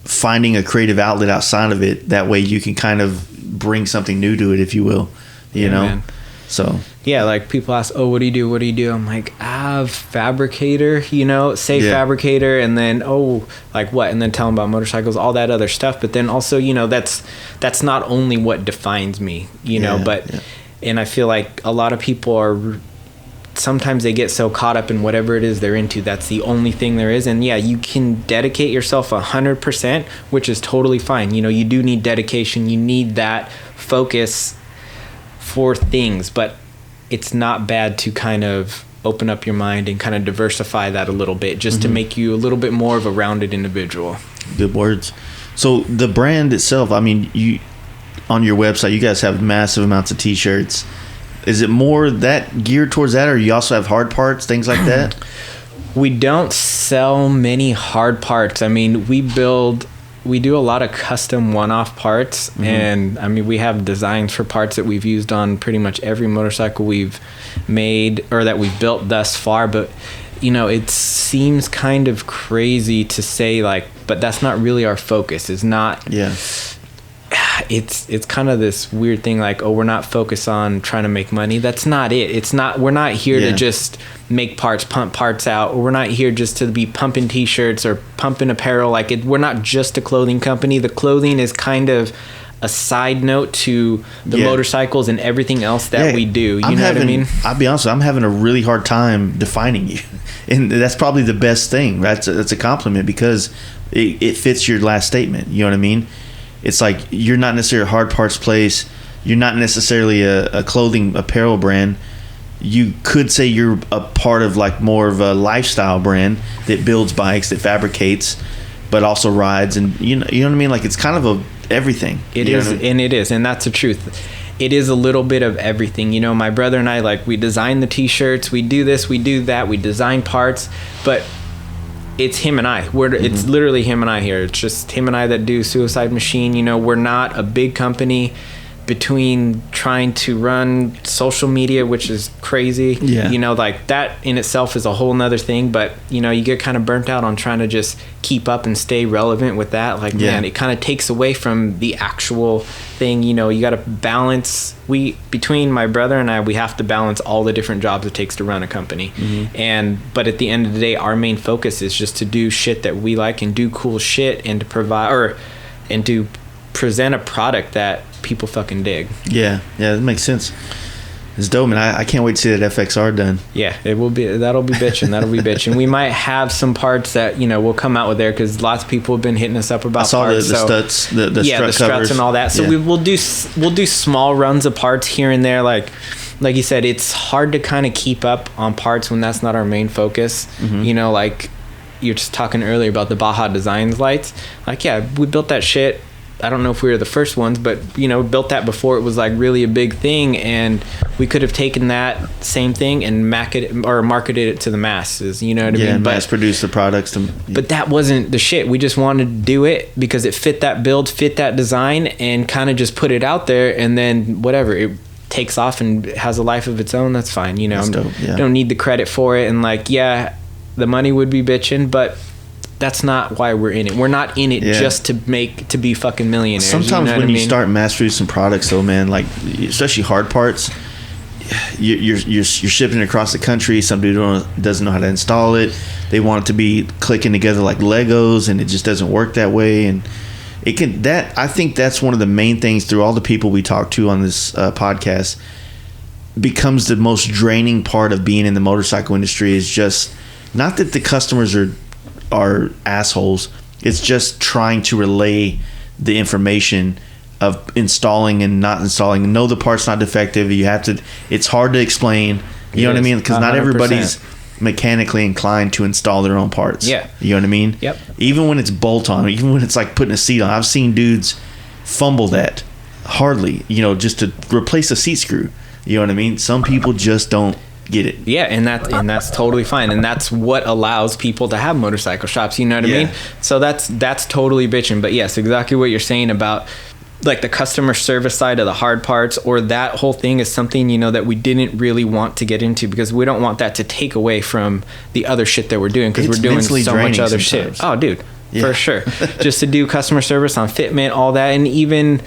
finding a creative outlet outside of it. That way you can kind of bring something new to it, if you will, you know? Man. So yeah, like people ask, oh, what do you do? I'm like, fabricator, you know, fabricator, and then like what, and then tell them about motorcycles, all that other stuff. But then also, you know, that's not only what defines me, you know, but and I feel like a lot of people sometimes they get so caught up in whatever it is they're into, that's the only thing there is. And you can dedicate yourself 100%, which is totally fine. You know, you do need dedication, you need that focus for things, but it's not bad to kind of open up your mind and kind of diversify that a little bit, just to make you a little bit more of a rounded individual. Good words. So the brand itself, I mean, you on your website, you guys have massive amounts of t-shirts. Is it more that geared towards that, or you also have hard parts, things like that? We don't sell many hard parts. I mean, we do a lot of custom one-off parts, and I mean, we have designs for parts that we've used on pretty much every motorcycle we've made or that we've built thus far. But you know, it seems kind of crazy to say, like, but that's not really our focus. It's not. Yeah. It's kind of this weird thing, like, oh, we're not focused on trying to make money. That's not it. It's not. We're not here to just make parts, pump parts out, or we're not here just to be pumping t-shirts or pumping apparel. Like, we're not just a clothing company. The clothing is kind of a side note to the motorcycles and everything else that we do. You know what I mean? I'll be honest with you, I'm having a really hard time defining you, and that's probably the best thing. That's a compliment, because it fits your last statement. You know what I mean? It's like, you're not necessarily a hard parts place. You're not necessarily a clothing apparel brand. You could say you're a part of, like, more of a lifestyle brand that builds bikes, that fabricates. but also rides, and you know what I mean. Like it's kind of everything. It is, and it is, and that's the truth. It is a little bit of everything. You know, my brother and I, like, we design the t-shirts, we do this, we do that, we design parts, but it's him and I. It's literally him and I here. It's just him and I that do Suicide Machine. You know, we're not a big company. Between trying to run social media, which is crazy, you know, like that in itself is a whole nother thing, but you know, you get kind of burnt out on trying to just keep up and stay relevant with that. Like, man, it kind of takes away from the actual thing. You know, you got to balance. Between my brother and I, we have to balance all the different jobs it takes to run a company. But at the end of the day, our main focus is just to do shit that we like and do cool shit and to provide and to present a product that people fucking dig. Yeah, that makes sense. It's dope, man. I can't wait to see that FXR done. Yeah, that'll be bitching. We might have some parts that, you know, we'll come out with there, because lots of people have been hitting us up about I saw parts. the struts, the strut struts covers and all that. So we'll do small runs of parts here and there. Like you said, it's hard to kind of keep up on parts when that's not our main focus. You know, like you're just talking earlier about the Baja Designs lights. Like, yeah, we built that shit. I don't know if we were the first ones, but, you know, built that before it was like really a big thing, and we could have taken that same thing and marketed it to the masses. You know what I mean? But mass produce the products. But that wasn't the shit. We just wanted to do it because it fit that build, fit that design, and kind of just put it out there, and then whatever, it takes off and has a life of its own. That's fine. You know, I don't need the credit for it. And like, yeah, the money would be bitching, but that's not why we're in it. We're not in it just to be fucking millionaires. Sometimes when you start mass producing products, though, man, like especially hard parts, you're shipping it across the country. Somebody doesn't know how to install it. They want it to be clicking together like Legos, and it just doesn't work that way. And I think that's one of the main things through all the people we talk to on this podcast becomes the most draining part of being in the motorcycle industry. Is just not that the customers are assholes. It's just trying to relay the information of installing and not installing. Know the part's not defective. You have to. It's hard to explain. You know what I mean? Because not everybody's mechanically inclined to install their own parts. Yeah. You know what I mean? Yep. Even when it's bolt on, even when it's like putting a seat on. I've seen dudes fumble that hardly. You know, just to replace a seat screw. You know what I mean? Some people just don't get it. Yeah, and that's totally fine, and that's what allows people to have motorcycle shops. You know what I mean? So that's totally bitching. But yes, exactly what you're saying about like the customer service side of the hard parts, or that whole thing is something, you know, that we didn't really want to get into, because we don't want that to take away from the other shit that we're doing, because we're doing so much other shit. Oh, dude, for sure. Just to do customer service on fitment, all that, and even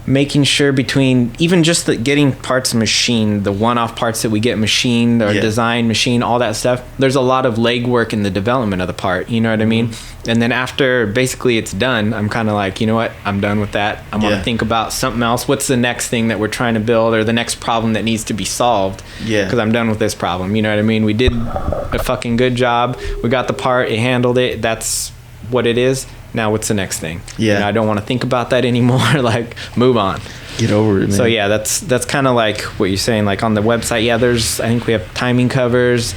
making sure between even just getting parts machined, the one-off parts that we get machined or design machine, all that stuff, there's a lot of legwork in the development of the part, you know what I mean? And then after basically it's done, I'm kind of like, you know what, I'm done with that. I want to think about something else. What's the next thing that we're trying to build, or the next problem that needs to be solved? Because I'm done with this problem, you know what I mean? We did a fucking good job. We got the part, it handled it. That's what it is. Now what's the next thing? You know, I don't want to think about that anymore. Like, move on, get over it, man. So yeah, that's kind of like what you're saying. Like on the website, I think we have timing covers.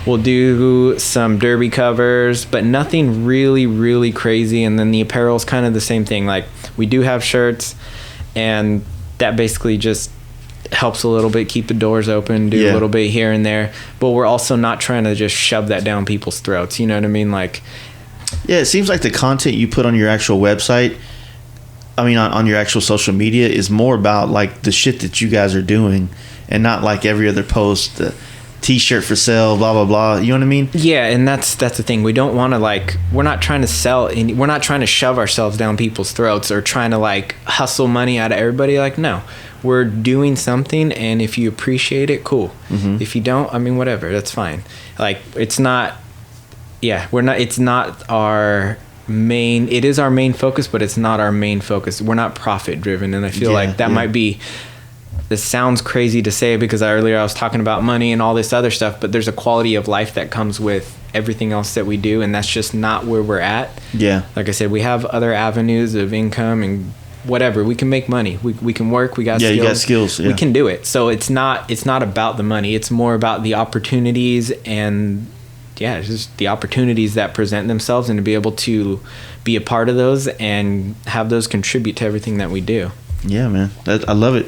We'll do some derby covers, but nothing really, really crazy. And then the apparel is kind of the same thing. Like, we do have shirts, and that basically just helps a little bit, keep the doors open, do a little bit here and there. But we're also not trying to just shove that down people's throats. You know what I mean? Like, yeah, it seems like the content you put on your actual website, on your actual social media, is more about like the shit that you guys are doing, and not like every other post, the t-shirt for sale, blah blah blah. You know what I mean? Yeah, and that's the thing. We don't want to, like, we're not trying to sell, and we're not trying to shove ourselves down people's throats or trying to like hustle money out of everybody. Like, no, we're doing something, and if you appreciate it, cool. If you don't, whatever, that's fine. Like, it's not. Yeah, it's not our main, it is our main focus, but it's not our main focus. We're not profit driven. And I feel like that might be, this sounds crazy to say, because earlier I was talking about money and all this other stuff, but there's a quality of life that comes with everything else that we do. And that's just not where we're at. Yeah. Like I said, we have other avenues of income and whatever. We can make money. We can work. We got skills. You got skills. We can do it. So it's not about the money. It's more about the opportunities and yeah, it's just the opportunities that present themselves, and to be able to be a part of those and have those contribute to everything that we do. Yeah, man. I love it.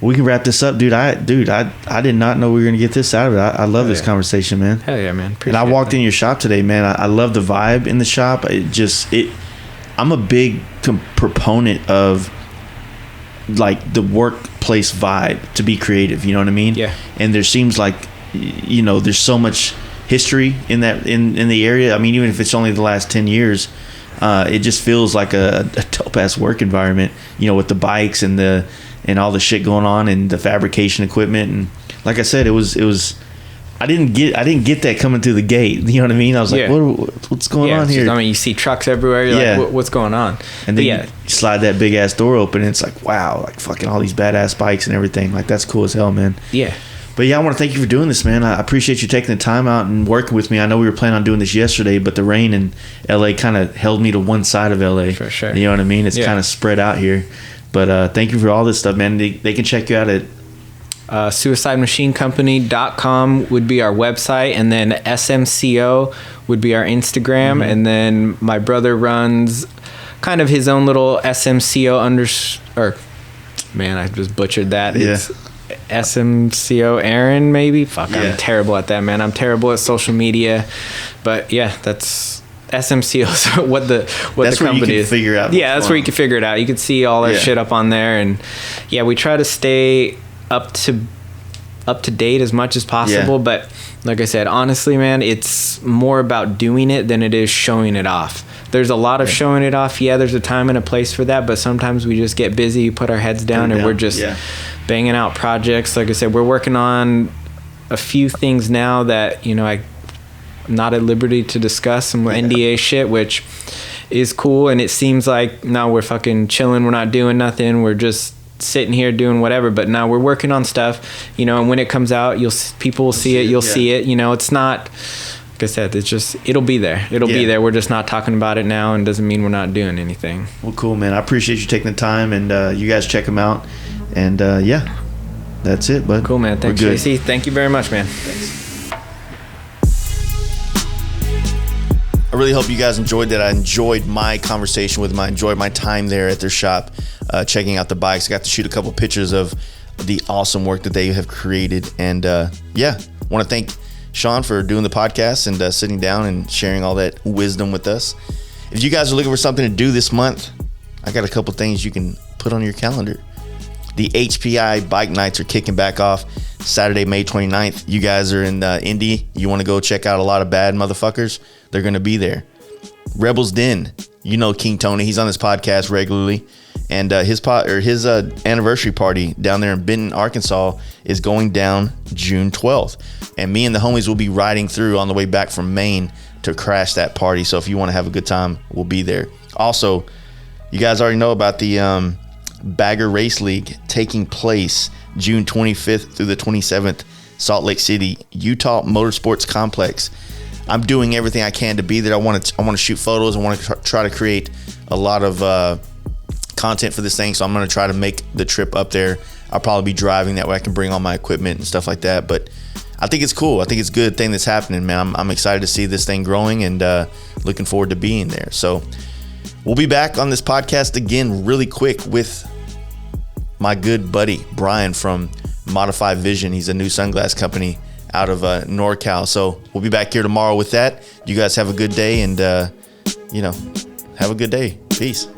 We can wrap this up, dude. I did not know we were gonna get this out of it. I love this conversation, man. Hell yeah, man. And I walked in your shop today, man. I love the vibe in the shop. I'm a big proponent of like the workplace vibe, to be creative. You know what I mean? Yeah. And there seems like, you know, there's so much history in that in the area. I mean, even if it's only the last 10 years, it just feels like a dope ass work environment. You know, with the bikes and all the shit going on and the fabrication equipment. And like I said, it was I didn't get that coming through the gate. You know what I mean? I was like, what's going on here? I mean, you see trucks everywhere. You're like, what's going on? And then you slide that big ass door open, and it's like, wow, like fucking all these badass bikes and everything. Like, that's cool as hell, man. Yeah. But yeah, I want to thank you for doing this, man. I appreciate you taking the time out and working with me. I know we were planning on doing this yesterday, but the rain in LA kind of held me to one side of LA. For sure. You know what I mean? It's kind of spread out here. But thank you for all this stuff, man. They can check you out at suicidemachinecompany.com would be our website, and then SMCO would be our Instagram, and then my brother runs kind of his own little SMCO man, I just butchered that. It's SMCO Aaron, maybe. I'm terrible at that, man. I'm terrible at social media, but yeah, that's SMCO. So what the company is. Figure out. Yeah, that's where you can figure it out. You can see all our shit up on there, and yeah, we try to stay up to date as much as possible. But like I said, honestly, man, it's more about doing it than it is showing it off. There's a lot of showing it off. Yeah, there's a time and a place for that, but sometimes we just get busy, put our heads down, and we're just banging out projects. Like I said, we're working on a few things now that, you know, I'm not at liberty to discuss, some NDA shit, which is cool. And it seems like now we're fucking chilling, we're not doing nothing, we're just sitting here doing whatever. But now we're working on stuff, you know, and when it comes out, people will see it, you'll see it. You know, it's not, like I said, it's just, it'll be there. It'll be there. We're just not talking about it now, and doesn't mean we're not doing anything. Well, cool, man. I appreciate you taking the time, and you guys check them out. And that's it, bud. Cool, man. Thanks, JC. Thank you very much, man. Thanks. I really hope you guys enjoyed that. I enjoyed my conversation with them. I enjoyed my time there at their shop, checking out the bikes. I got to shoot a couple pictures of the awesome work that they have created. And want to thank Shaun for doing the podcast and sitting down and sharing all that wisdom with us. If you guys are looking for something to do this month, I got a couple things you can put on your calendar. The HPI bike nights are kicking back off Saturday, May 29th. You guys are in Indy. You want to go check out a lot of bad motherfuckers? They're going to be there. Rebels Den. You know King Tony. He's on this podcast regularly. And his anniversary party down there in Benton, Arkansas is going down June 12th. And me and the homies will be riding through on the way back from Maine to crash that party. So if you want to have a good time, we'll be there. Also, you guys already know about the Bagger Race League taking place June 25th through the 27th, Salt Lake City, Utah Motorsports Complex. I'm doing everything I can to be there. I want to shoot photos. I want to try to create a lot of content for this thing. So I'm going to try to make the trip up there. I'll probably be driving, that way I can bring all my equipment and stuff like that. But I think it's cool. I think it's a good thing that's happening, man. I'm excited to see this thing growing, and looking forward to being there. So we'll be back on this podcast again really quick with my good buddy Brian from Modify Vision. He's a new sunglass company out of NorCal. So we'll be back here tomorrow with that. You guys have a good day, and have a good day. Peace.